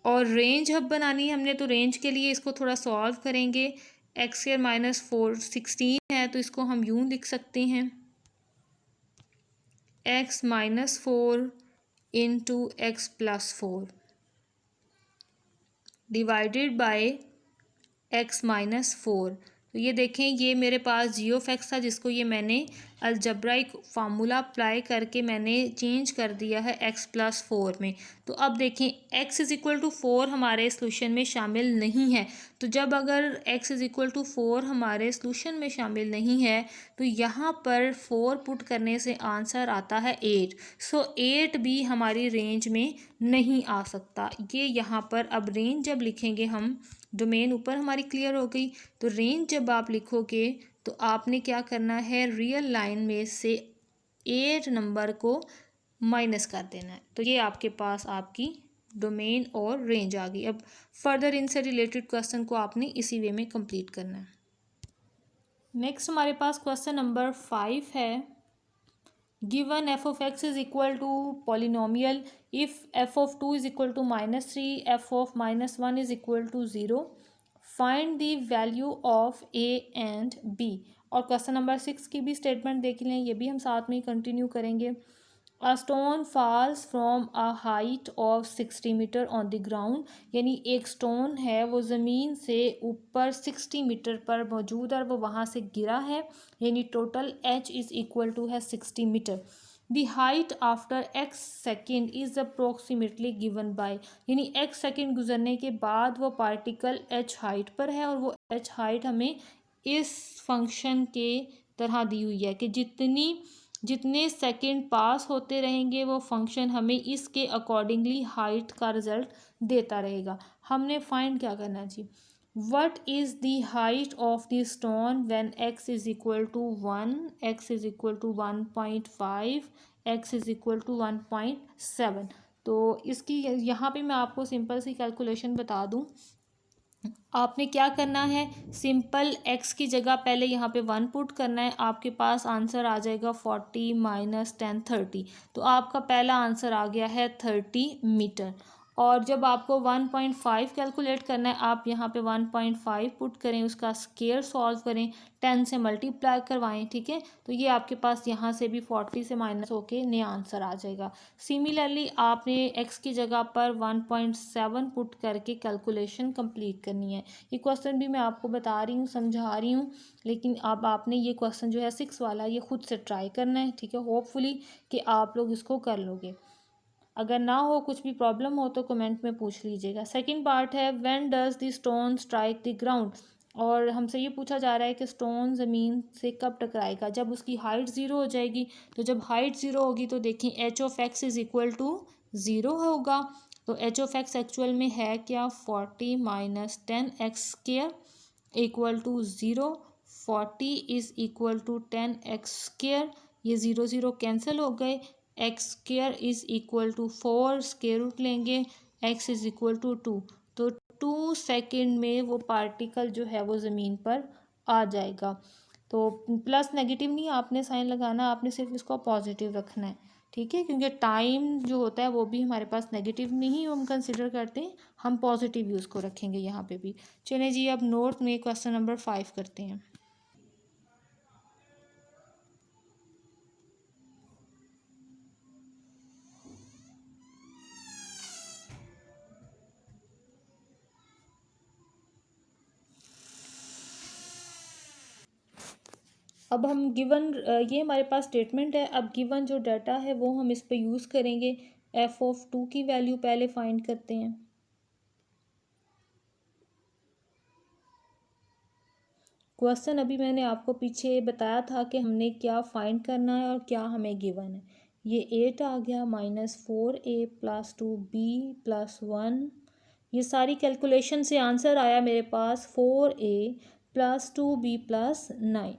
और रेंज अब बनानी है हमने, तो रेंज के लिए इसको थोड़ा सॉल्व करेंगे। x² - 4 16 है, तो इसको हम यूँ लिख सकते हैं x - 4 into x+4 divided by x - 4। तो ये देखें ये मेरे पास जी ऑफ एक्स था जिसको ये मैंने अलजब्राइक फार्मूला अप्लाई करके मैंने चेंज कर दिया है x+4 में। तो अब देखें x इज़ इक्वल टू 4 हमारे सोल्यूशन में शामिल नहीं है। तो जब अगर x इज़ इक्वल टू 4 हमारे सोल्यूशन में शामिल नहीं है तो यहाँ पर 4 पुट करने से आंसर आता है 8। सो 8 भी हमारी रेंज में नहीं आ सकता। ये यहाँ पर अब रेंज जब लिखेंगे हम, डोमेन ऊपर हमारी क्लियर हो गई। तो रेंज जब आप लिखोगे तो आपने क्या करना है, रियल लाइन में से 8 नंबर को माइनस कर देना है। तो ये आपके पास आपकी डोमेन और रेंज आ गई। अब फर्दर इनसे रिलेटेड क्वेश्चन को आपने इसी वे में कंप्लीट करना है। नेक्स्ट हमारे पास क्वेश्चन नंबर 5 है। Given f of x is equal to polynomial if f of 2 is equal to -3, f of -1 is equal to 0, find the value of a and b। और question number 6 की भी statement देख लें, ये भी हम साथ में कंटिन्यू करेंगे। A stone falls from a height of 60 metre on the ground, यानी एक स्टोन है वो ज़मीन से ऊपर 60 मीटर पर मौजूद है और वो वहाँ से गिरा है, यानी total h is equal to है 60 metre. The height after x second is approximately given by, यानी x सेकेंड गुजरने के बाद वो पार्टिकल h हाइट पर है, और वो h हाइट हमें इस फंक्शन के तरह दी हुई है कि जितने सेकंड पास होते रहेंगे वो फंक्शन हमें इसके अकॉर्डिंगली हाइट का रिजल्ट देता रहेगा। हमने फाइंड क्या करना जी, what is the height of the stone when x is equal to 1, x is equal to 1.5, x is equal to 1.7। तो इसकी यहाँ पे मैं आपको सिंपल सी कैलकुलेशन बता दूँ। आपने क्या करना है, सिंपल x की जगह पहले यहाँ पे 1 पुट करना है, आपके पास आंसर आ जाएगा 40 - 10 30। तो आपका पहला आंसर आ गया है 30 मीटर। और जब आपको 1.5 कैलकुलेट करना है आप यहाँ पे 1.5 पुट करें, उसका स्क्वायर सॉल्व करें, 10 से मल्टीप्लाई करवाएं, ठीक है। तो ये आपके पास यहाँ से भी 40 से माइनस होके नया आंसर आ जाएगा। सिमिलरली आपने x की जगह पर 1.7 पुट करके कैलकुलेशन कंप्लीट करनी है। ये क्वेश्चन भी मैं आपको बता रही हूँ, समझा रही हूँ, लेकिन अब आपने ये क्वेश्चन जो है 6 वाला ये खुद से ट्राई करना है, ठीक है। होपफुली कि आप लोग इसको कर लोगे। अगर ना हो, कुछ भी प्रॉब्लम हो तो कमेंट में पूछ लीजिएगा। सेकंड पार्ट है when does the stone strike the ground, और हमसे ये पूछा जा रहा है कि स्टोन ज़मीन से कब टकराएगा, जब उसकी हाइट 0 हो जाएगी। तो जब हाइट 0 होगी तो देखें h of x is equal to zero होगा। तो एच ऑफ एक्स एक्चुअल में है क्या, 40 minus 10x² equal to zero. 40 is equal to 10x², ये ज़ीरो ज़ीरो कैंसिल हो गए। x² is equal to 4, square root लेंगे, x इज़ इक्वल टू 2। तो 2 सेकेंड में वो पार्टिकल जो है वो ज़मीन पर आ जाएगा। तो प्लस नेगेटिव नहीं आपने साइन लगाना, आपने सिर्फ इसको पॉजिटिव रखना है, ठीक है, क्योंकि टाइम जो होता है वो भी हमारे पास नेगेटिव नहीं हम कंसिडर करते हैं, हम पॉजिटिव यूज़ को रखेंगे यहाँ पे भी। चलिए जी, अब नोट में क्वेश्चन नंबर 5 करते हैं। अब हम गिवन, ये हमारे पास स्टेटमेंट है, अब गिवन जो डाटा है वो हम इस पे यूज़ करेंगे। एफ ऑफ 2 की वैल्यू पहले फाइंड करते हैं। क्वेश्चन अभी मैंने आपको पीछे बताया था कि हमने क्या फाइंड करना है और क्या हमें गिवन है। ये 8 आ गया, -4a + 2b + 1। ये सारी कैलकुलेशन से आंसर आया मेरे पास 4a + 2b + 9।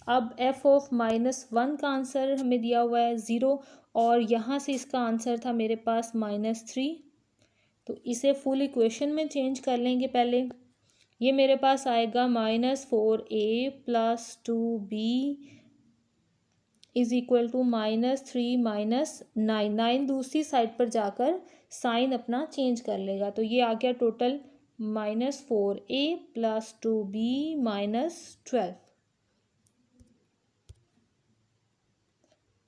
अब एफ ऑफ -1 का आंसर हमें दिया हुआ है 0, और यहाँ से इसका आंसर था मेरे पास -3। तो इसे फुल इक्वेशन में चेंज कर लेंगे पहले। ये मेरे पास आएगा -4a + 2b is equal to -3 - 9। 9 दूसरी साइड पर जाकर साइन अपना चेंज कर लेगा, तो ये आ गया टोटल -4a + 2b - 12।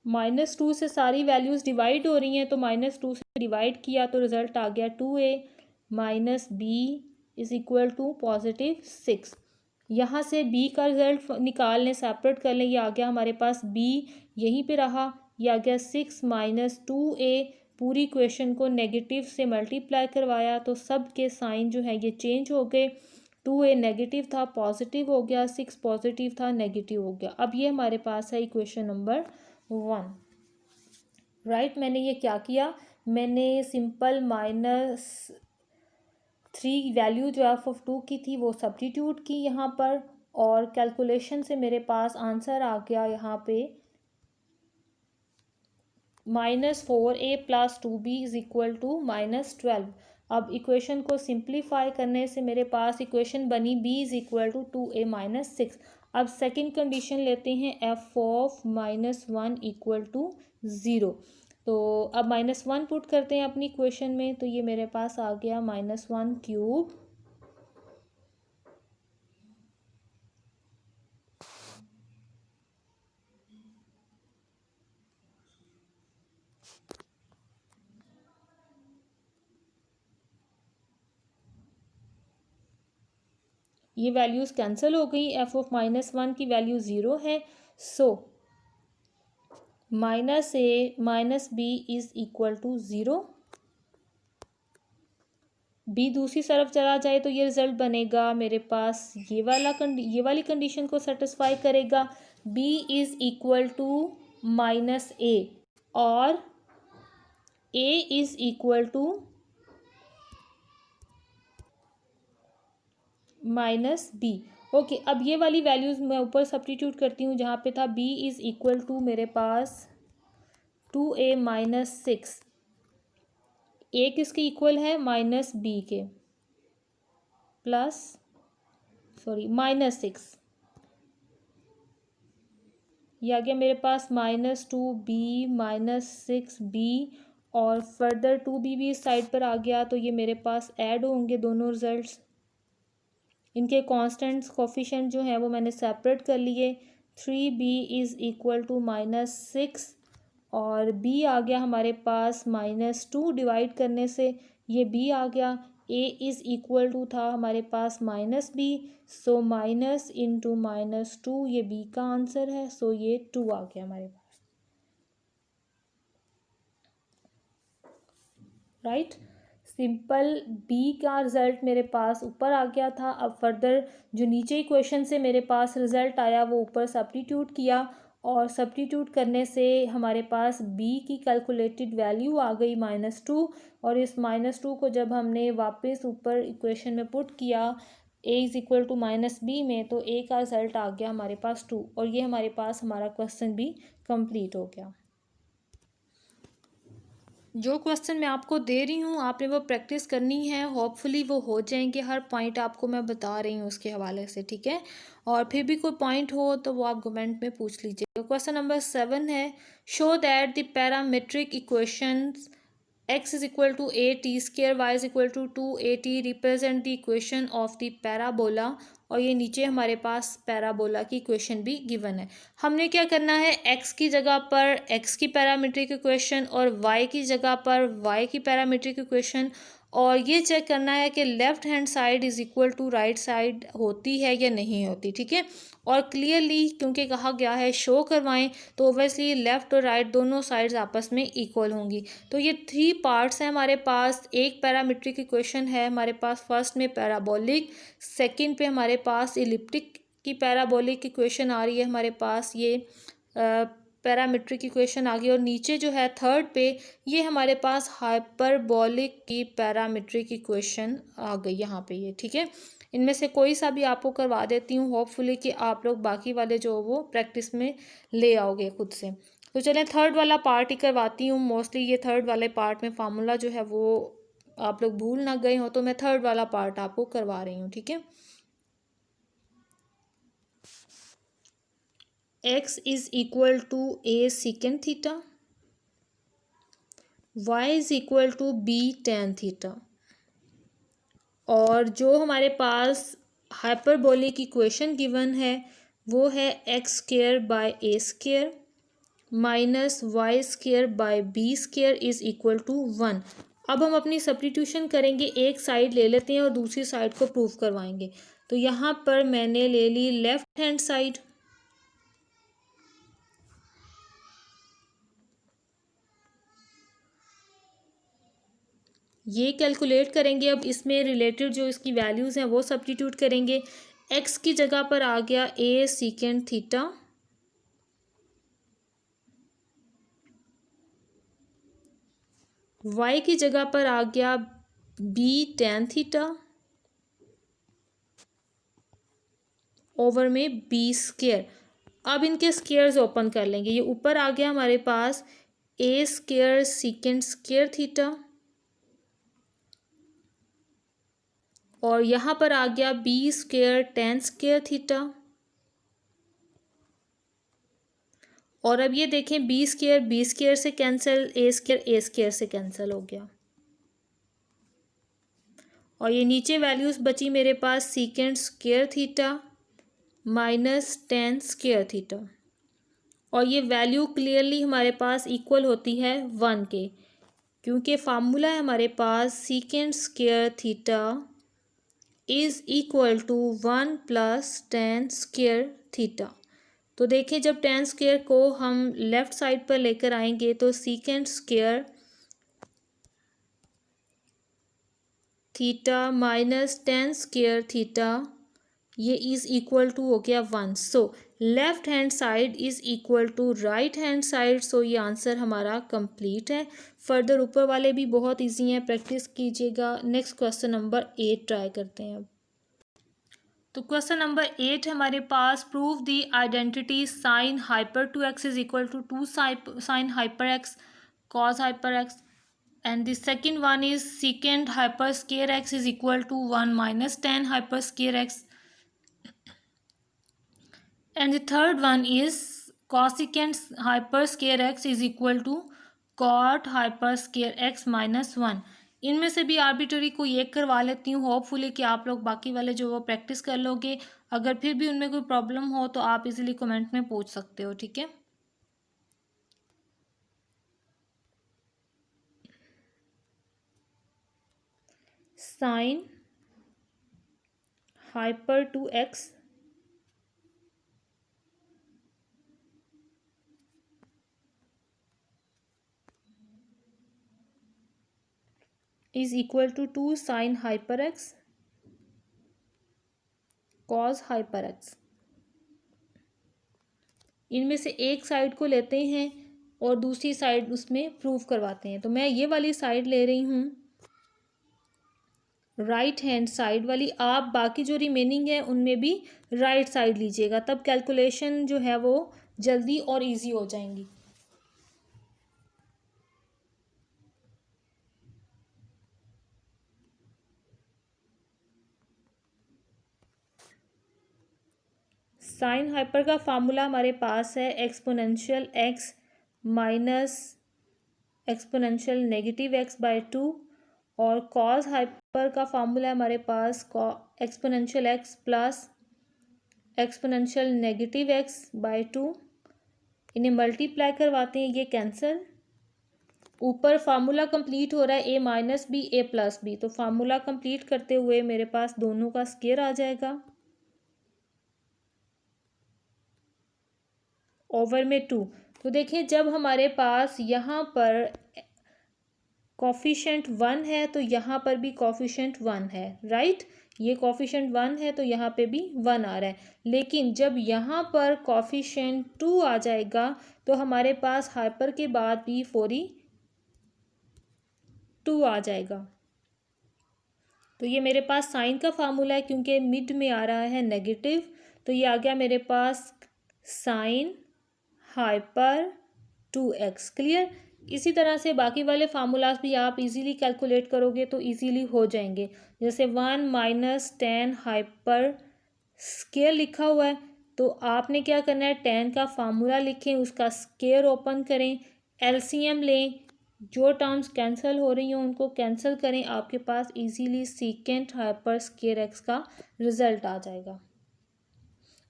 -2 से सारी वैल्यूज़ डिवाइड हो रही हैं, तो -2 से डिवाइड किया तो रिज़ल्ट आ गया 2a - b is equal to +6। यहाँ से b का रिज़ल्ट निकाल लें, सेपरेट कर लें, ये आ गया हमारे पास b, यहीं पे रहा, ये आ गया 6 - 2a। पूरी इक्वेशन को नेगेटिव से मल्टीप्लाई करवाया तो सब के साइन जो है ये चेंज हो गए। 2a नेगेटिव था, पॉजिटिव हो गया, 6 पॉजिटिव था, नेगेटिव हो गया। अब ये हमारे पास है इक्वेशन नंबर 1। राइट, मैंने ये क्या किया, मैंने सिंपल -3 वैल्यू जो f(2) की थी वो सब्स्टिट्यूट की यहाँ पर, और कैलकुलेशन से मेरे पास आंसर आ गया यहाँ पे -4a + 2b is equal to -12। अब इक्वेशन को सिंप्लीफाई करने से मेरे पास इक्वेशन बनी b is equal to 2a - 6। अब सेकंड कंडीशन लेते हैं, f ऑफ -1 इक्वल टू 0। तो अब -1 पुट करते हैं अपनी इक्वेशन में, तो ये मेरे पास आ गया -1³ ये वैल्यूज़ कैंसिल हो गई, f ऑफ -1 की वैल्यू 0 है, so -a - b is equal to 0। b दूसरी तरफ चला जाए तो ये रिज़ल्ट बनेगा मेरे पास, ये वाली कंडीशन को सेटिस्फाई करेगा, b is equal to -a और a is equal to -b। Okay, अब ये वाली वैल्यूज़ मैं ऊपर सब्स्टिट्यूट करती हूँ, जहाँ पे था b इज़ इक्वल टू मेरे पास 2a - 6। a किसके इक्वल है, -b के, -6। ये आ गया मेरे पास -2b -6b, और फर्दर 2b भी इस साइड पर आ गया, तो ये मेरे पास ऐड होंगे दोनों रिजल्ट्स। इनके कांस्टेंट्स कोफिशिएंट जो हैं वो मैंने सेपरेट कर लिए। 3b इज़ इक्वल टू -6, और b आ गया हमारे पास -2 डिवाइड करने से, ये b आ गया। a इज़ इक्वल टू था हमारे पास -b, सो माइनस इंटू -2, ये b का आंसर है, सो ये 2 आ गया हमारे पास। राइट, सिंपल b का रिज़ल्ट मेरे पास ऊपर आ गया था। अब फर्दर जो नीचे इक्वेशन से मेरे पास रिज़ल्ट आया वो ऊपर सब्स्टिट्यूट किया, और सब्स्टिट्यूट करने से हमारे पास b की कैलकुलेटेड वैल्यू आ गई -2। और इस -2 को जब हमने वापस ऊपर इक्वेशन में पुट किया a is equal to -b में, तो a का रिजल्ट आ गया हमारे पास 2। और ये हमारे पास हमारा क्वेश्चन भी कंप्लीट हो गया। जो क्वेश्चन मैं आपको दे रही हूँ आपने वो प्रैक्टिस करनी है, होपफुली वो हो जाएंगे। हर पॉइंट आपको मैं बता रही हूँ उसके हवाले से, ठीक है। और फिर भी कोई पॉइंट हो तो वो आप कमेंट में पूछ लीजिए। क्वेश्चन नंबर 7 है, show that the parametric equations x is equal to a t square, y is equal to 2at represent the equation of the parabola। और ये नीचे हमारे पास पैराबोला की इक्वेशन भी गिवन है। हमने क्या करना है, x की जगह पर x की पैरामीट्रिक इक्वेशन और y की जगह पर y की पैरामीट्रिक इक्वेशन, और ये चेक करना है कि left hand side is equal to right side होती है या नहीं होती, ठीक है। और क्लियरली क्योंकि कहा गया है शो करवाएं, तो ओबियसली लेफ़्ट और राइट दोनों साइड्स आपस में इक्वल होंगी। तो ये 3 पार्ट्स हैं हमारे पास। एक पैरामीट्रिक इक्वेशन है हमारे पास, फर्स्ट में पैराबोलिक, सेकंड पे हमारे पास इलिप्टिक की पैराबोलिक इक्वेशन आ रही है हमारे पास, ये पैरामीट्रिक इक्वेशन आ गई। और नीचे जो है थर्ड पे ये हमारे पास हाइपरबोलिक की पैरामीट्रिक इक्वेशन आ गई यहाँ पे ये, ठीक है। इनमें से कोई सा भी आपको करवा देती हूँ, होपफुली कि आप लोग बाकी वाले जो वो प्रैक्टिस में ले आओगे खुद से। तो चलें थर्ड वाला पार्ट ही करवाती हूँ। मोस्टली ये थर्ड वाले पार्ट में फार्मूला जो है वो आप लोग भूल ना गए हो, तो मैं थर्ड वाला पार्ट आपको करवा रही हूँ, ठीक है। x is equal to a second theta, y is equal to b tan theta. और जो हमारे पास हाइपरबोलिक इक्वेशन गिवन है वो है x square by a square minus y square by b square is equal to 1। अब हम अपनी substitution करेंगे, एक साइड ले लेते हैं और दूसरी साइड को प्रूव करवाएंगे। तो यहाँ पर मैंने ले ली लेफ्ट हैंड साइड, ये कैलकुलेट करेंगे। अब इसमें रिलेटेड जो इसकी वैल्यूज़ हैं वो सब्स्टिट्यूट करेंगे। एक्स की जगह पर आ गया ए सीकेंड थीटा, वाई की जगह पर आ गया बी tan थीटा ओवर में बी स्क्वायर। अब इनके स्क्वायर्स ओपन कर लेंगे। ये ऊपर आ गया हमारे पास A square secant square theta, और यहाँ पर आ गया B square tan square theta. और अब ये देखें बी स्क्वायर से कैंसिल, ए स्क्वायर से कैंसिल हो गया। और ये नीचे वैल्यूज़ बची मेरे पास secant square theta minus tan square theta. और ये वैल्यू क्लियरली हमारे पास इक्वल होती है 1 के, क्योंकि फार्मूला है हमारे पास secant square theta is equal to 1 plus tan square theta. तो देखिए जब tan स्क्वायर को हम लेफ़्ट साइड पर लेकर आएंगे तो secant square theta minus tan square theta ये इज़ इक्वल टू हो गया 1। So left hand side is equal to right hand side. So ये आंसर हमारा कंप्लीट है। फर्दर ऊपर वाले भी बहुत इजी हैं, प्रैक्टिस कीजिएगा। नेक्स्ट क्वेश्चन नंबर 8 ट्राई करते हैं अब। तो क्वेश्चन नंबर 8 हमारे पास, prove the identity sine hyper two X is equal to 2 sine hyper X cos hyper X, and the second one is secant hyper square x is equal to 1 minus tan hyper square x, and the third one is cosecant hyper square x is equal to cot hyper square x minus 1। इनमें से भी arbitrary को एक करवा लेती हूँ, hopefully कि आप लोग बाकी वाले जो वो प्रैक्टिस कर लोगे। अगर फिर भी उनमें कोई प्रॉब्लम हो तो आप इजीली कमेंट में पूछ सकते हो, ठीक है। Sine hyper two x is equal to 2 sin hyper x cos hyper x। इनमें से एक साइड को लेते हैं और दूसरी साइड उसमें प्रूव करवाते हैं। तो मैं ये वाली साइड ले रही हूँ, राइट हैंड साइड वाली। आप बाकी जो रिमेनिंग है उनमें भी राइट साइड लीजिएगा, तब कैलकुलेशन जो है वो जल्दी और इजी हो जाएंगी। साइन हाइपर का फार्मूला हमारे पास है exponential X minus exponential negative X by 2, और कॉस हाइपर का फार्मूला है हमारे पास exponential X plus exponential negative X by 2। इन्हें मल्टीप्लाई करवाते हैं, ये कैंसिल। ऊपर फार्मूला कंप्लीट हो रहा है ए माइनस बी ए प्लस बी, तो फार्मूला कंप्लीट करते हुए मेरे पास दोनों का स्क्वायर आ जाएगा ओवर में 2। तो देखिए जब हमारे पास यहाँ पर कॉफिशेंट 1 है तो यहाँ पर भी कॉफिशेंट 1 है, राइट। ये कॉफिशेंट 1 है तो यहाँ पे भी 1 आ रहा है। लेकिन जब यहाँ पर कॉफिशेंट 2 आ जाएगा तो हमारे पास हाइपर के बाद भी 42 आ जाएगा। तो ये मेरे पास साइन का फार्मूला है, क्योंकि मिड में आ रहा है नेगेटिव, तो ये आ गया मेरे पास साइन हाइपर 2x। क्लियर। इसी तरह से बाकी वाले फार्मूलाज भी आप इजीली कैलकुलेट करोगे तो इजीली हो जाएंगे। जैसे 1 माइनस 10 हाइपर स्क्वायर लिखा हुआ है, तो आपने क्या करना है, 10 का फार्मूला लिखें, उसका स्क्वायर ओपन करें, एलसीएम लें, जो टर्म्स कैंसिल हो रही हैं उनको कैंसिल करें, आपके पास easily secant hyper square X का रिजल्ट आ जाएगा।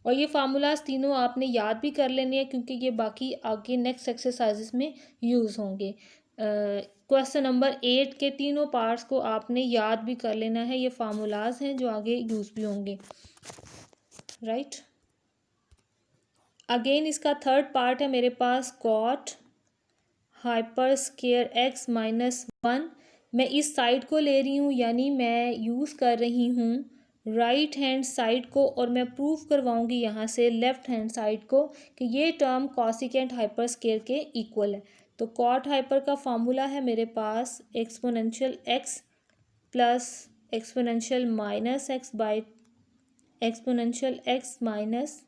और ये फार्मूलाज तीनों आपने याद भी कर लेने हैं, क्योंकि ये बाकी आगे नेक्स्ट एक्सरसाइजेस में यूज़ होंगे। क्वेश्चन नंबर 8 के तीनों पार्ट्स को आपने याद भी कर लेना है, ये फार्मूलाज हैं जो आगे यूज़ भी होंगे, राइट। अगेन इसका थर्ड पार्ट है मेरे पास cot hyper square X minus 1। मैं इस साइड को ले रही हूँ, यानी मैं यूज़ कर रही हूँ राइट हैंड साइड को, और मैं प्रूव करवाऊंगी यहाँ से लेफ्ट हैंड साइड को कि ये टर्म कॉसिकेंट हाइपर स्क्वायर के इक्वल है। तो कॉट हाइपर का फार्मूला है मेरे पास exponential X plus exponential minus X by exponential X minus,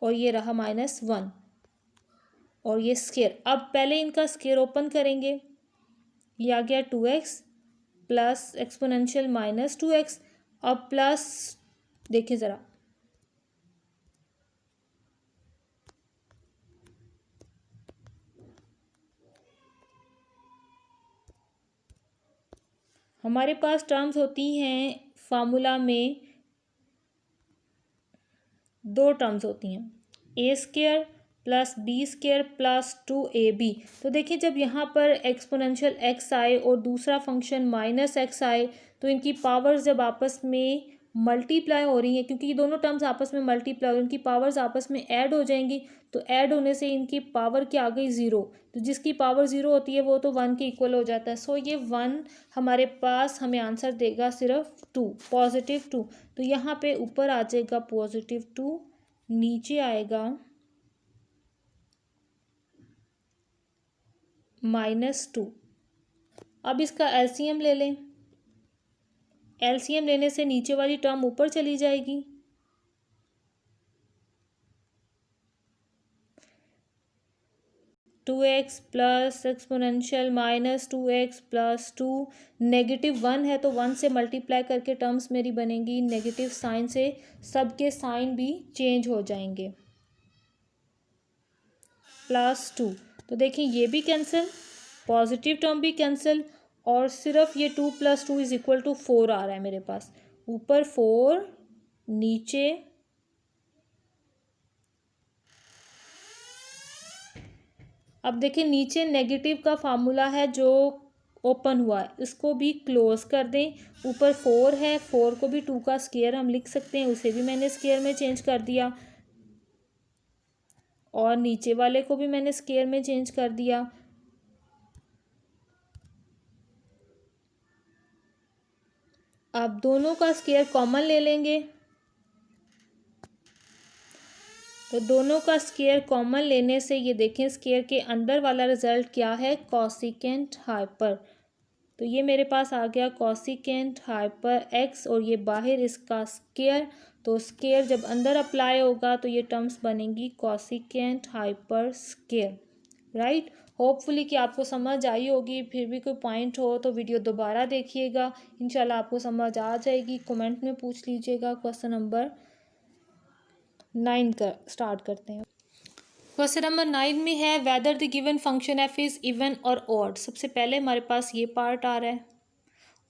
और ये रहा -1, और ये स्क्वायर। अब पहले इनका स्क्वायर ओपन करेंगे, ये आ गया 2x प्लस एक्सपोनेंशियल -2x। अब प्लस, देखिए ज़रा, हमारे पास टर्म्स होती हैं फार्मूला में, दो टर्म्स होती हैं, A square plus B square plus 2ab। तो देखिए जब यहाँ पर एक्सपोनेंशियल एक्स आए और दूसरा फंक्शन माइनस एक्स आए, तो इनकी पावर्स जब आपस में मल्टीप्लाई हो रही हैं, क्योंकि ये दोनों टर्म्स आपस में मल्टीप्लाई हो, इनकी पावर्स आपस में ऐड हो जाएंगी, तो ऐड होने से इनकी पावर क्या आ गई, 0। तो जिसकी पावर 0 होती है वो तो 1 के इक्वल हो जाता है। सो ये 1 हमारे पास हमें आंसर देगा सिर्फ 2, +2। तो यहाँ पे ऊपर आ जाएगा +2, नीचे आएगा -2। अब इसका एलसीएम ले लें, एलसीएम लेने से नीचे वाली टर्म ऊपर चली जाएगी, -2x plus exponential -2x plus 2, -1 है तो 1 से मल्टीप्लाई करके टर्म्स मेरी बनेंगी, नेगेटिव साइन से सबके साइन भी चेंज हो जाएंगे, +2। तो देखिए ये भी कैंसिल, पॉजिटिव टर्म भी कैंसिल, और सिर्फ ये 2 + 2 = 4 आ रहा है मेरे पास। ऊपर 4, नीचे अब देखिए नीचे नेगेटिव का फार्मूला है जो ओपन हुआ है, इसको भी क्लोज कर दें। ऊपर 4 है, 4 को भी 2 का स्क्वायर हम लिख सकते हैं, उसे भी मैंने स्क्वायर में चेंज कर दिया, और नीचे वाले को भी मैंने स्क्वायर में चेंज कर दिया। अब दोनों का स्क्वायर कॉमन ले लेंगे, तो दोनों का स्केयर कॉमन लेने से ये देखें स्केयर के अंदर वाला रिजल्ट क्या है, कॉसिकेंट हाइपर। तो ये मेरे पास आ गया कॉसिकेंट हाइपर एक्स और ये बाहर इसका स्केयर। तो स्केयर जब अंदर अप्लाई होगा तो ये टर्म्स बनेंगी cosecant hyper square. Right, hopefully कि आपको समझ आई होगी। फिर भी कोई पॉइंट हो तो वीडियो दोबारा देखिएगा, इंशाल्लाह आपको समझ आ जाएगी। कमेंट में पूछ लीजिएगा। क्वेश्चन नंबर 9 का स्टार्ट करते हैं। क्वेश्चन नंबर 9 में है whether the given function F is even और ऑड। सबसे पहले हमारे पास ये पार्ट आ रहा है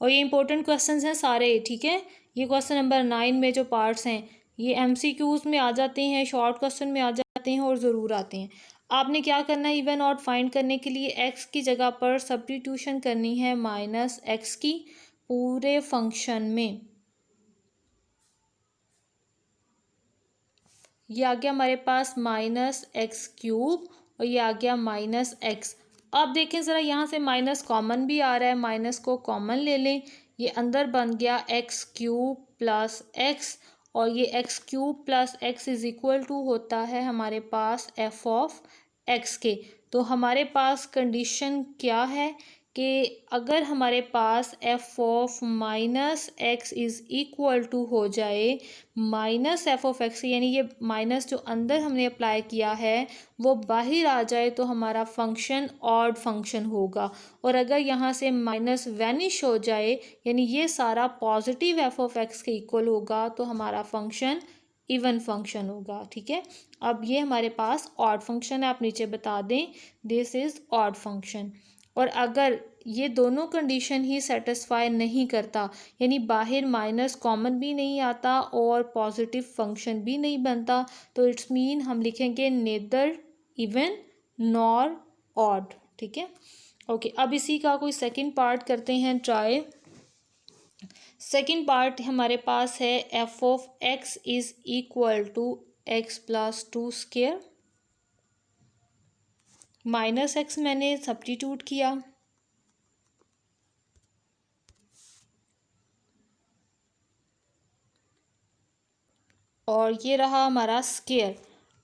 और ये इंपॉर्टेंट क्वेश्चंस हैं सारे, ठीक है। ये क्वेश्चन नंबर 9 में जो पार्ट्स हैं ये एमसीक्यूज़ में आ जाते हैं, शॉर्ट क्वेश्चन में आ जाते हैं और ज़रूर आते हैं। आपने क्या करना है, इवन ऑड फाइंड करने के लिए एक्स की जगह पर सब्स्टिट्यूशन करनी है माइनस एक्स की पूरे फंक्शन में। ये आ गया हमारे पास माइनस एक्स क्यूब और ये आ गया माइनस एक्स। अब देखें ज़रा, यहाँ से माइनस कॉमन भी आ रहा है, माइनस को कॉमन ले लें। ये अंदर बन गया एक्स क्यूब प्लस एक्स और ये x cube plus x is equal to होता है हमारे पास एफ ऑफ एक्स के। तो हमारे पास कंडीशन क्या है कि अगर हमारे पास F of minus X is equal to हो जाए माइनस एफ ऑफ एक्स, यानी ये माइनस जो अंदर हमने अप्लाई किया है वो बाहर आ जाए तो हमारा फंक्शन ऑड फंक्शन होगा। और अगर यहाँ से माइनस वैनिश हो जाए यानी ये सारा पॉजिटिव एफ ऑफ एक्स के इक्वल होगा तो हमारा फंक्शन इवन फंक्शन होगा, ठीक है। अब ये हमारे पास ऑड फंक्शन है, आप नीचे बता दें दिस इज़ ऑड फंक्शन। और अगर ये दोनों कंडीशन ही सेटिस्फाई नहीं करता यानी बाहर माइनस कॉमन भी नहीं आता और पॉजिटिव फंक्शन भी नहीं बनता तो इट्स मीन हम लिखेंगे नेदर इवन नॉर ऑड, ठीक है। ओके, अब इसी का कोई सेकंड पार्ट करते हैं ट्राई। सेकंड पार्ट हमारे पास है f of x is equal to x plus two square. Minus x मैंने सब्स्टिट्यूट किया और ये रहा हमारा स्क्वेयर।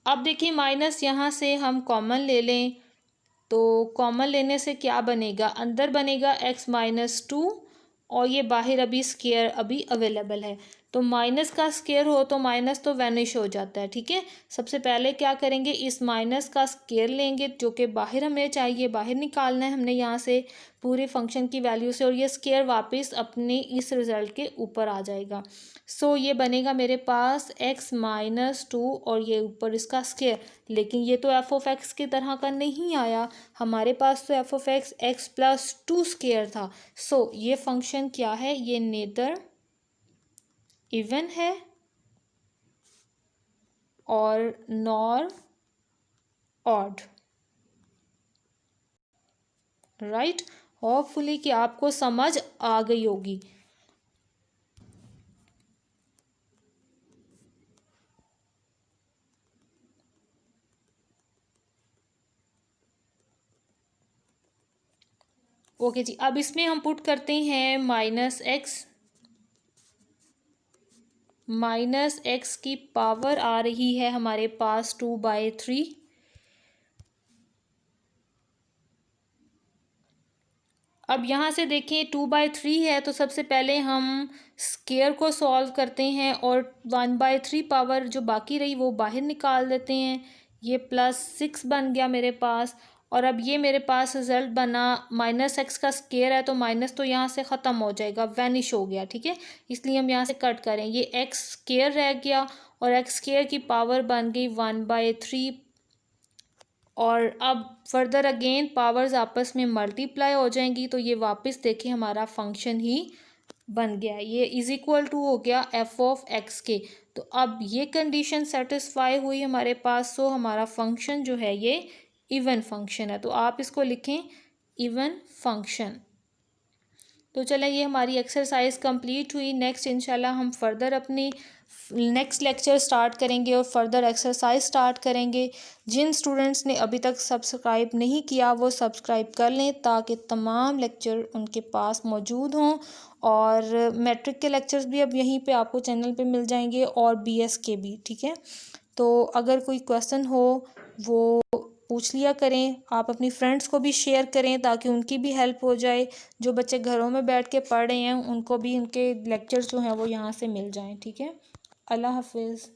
अब देखिए माइनस यहाँ से हम कॉमन ले लें तो कॉमन लेने से क्या बनेगा, अंदर बनेगा एक्स माइनस टू और ये बाहर अभी स्क्वेयर अभी अवेलेबल है। तो माइनस का स्क्वेयर हो तो माइनस तो वैनिश हो जाता है, ठीक है। सबसे पहले क्या करेंगे, इस माइनस का स्क्वेयर लेंगे जो कि बाहर हमें चाहिए, बाहर निकालना है हमने यहाँ से पूरे फंक्शन की वैल्यू से, और ये स्क्वेयर वापस अपने इस रिज़ल्ट के ऊपर आ जाएगा। सो ये बनेगा मेरे पास एक्स माइनस टू और ये ऊपर इसका स्क्वेयर। लेकिन ये तो एफ ऑफ एक्स की तरह का नहीं आया, हमारे पास तो F of x x plus two square था। सो ये फंक्शन क्या है, ये नेदर इवन है और नॉर ऑड। राइट, होपफुली कि आपको समझ आ गई होगी। ओके जी, अब इसमें हम पुट करते हैं माइनस एक्स। माइनस एक्स की पावर आ रही है हमारे पास 2/3। अब यहाँ से देखिए 2/3 है तो सबसे पहले हम स्क्वेयर को सॉल्व करते हैं और 1/3 पावर जो बाकी रही वो बाहर निकाल देते हैं। ये +6 बन गया मेरे पास। और अब ये मेरे पास रिजल्ट बना माइनस एक्स का स्क्वेयर है तो माइनस तो यहाँ से ख़त्म हो जाएगा, वैनिश हो गया, ठीक है। इसलिए हम यहाँ से कट करें, ये एक्स स्क्वेयर रह गया और एक्स स्क्वेयर की पावर बन गई 1/3। और अब फर्दर अगेन पावर्स आपस में मल्टीप्लाई हो जाएंगी तो ये वापस देखिए हमारा फंक्शन ही बन गया, ये इज इक्वल टू हो गया एफ ऑफ एक्स के। तो अब ये कंडीशन सेटिस्फाई हुई हमारे पास, सो हमारा फंक्शन जो है ये इवन फंक्शन है। तो आप इसको लिखें इवन फंक्शन। तो चलें, ये हमारी एक्सरसाइज कंप्लीट हुई। नेक्स्ट इंशाल्लाह हम फर्दर अपनी नेक्स्ट लेक्चर स्टार्ट करेंगे और फर्दर एक्सरसाइज स्टार्ट करेंगे। जिन स्टूडेंट्स ने अभी तक सब्सक्राइब नहीं किया वो सब्सक्राइब कर लें ताकि तमाम लेक्चर उनके पास मौजूद हों। और मैट्रिक के लेक्चर्स भी अब यहीं पे आपको चैनल पे मिल जाएंगे और बीएस के भी, ठीक है। तो अगर कोई क्वेश्चन हो वो पूछ लिया करें। आप अपनी फ्रेंड्स को भी शेयर करें ताकि उनकी भी हेल्प हो जाए। जो बच्चे घरों में बैठ के पढ़ रहे हैं उनको भी उनके लेक्चर्स जो हैं वो यहाँ से मिल जाएं। ठीक है, अल्लाह हाफिज़।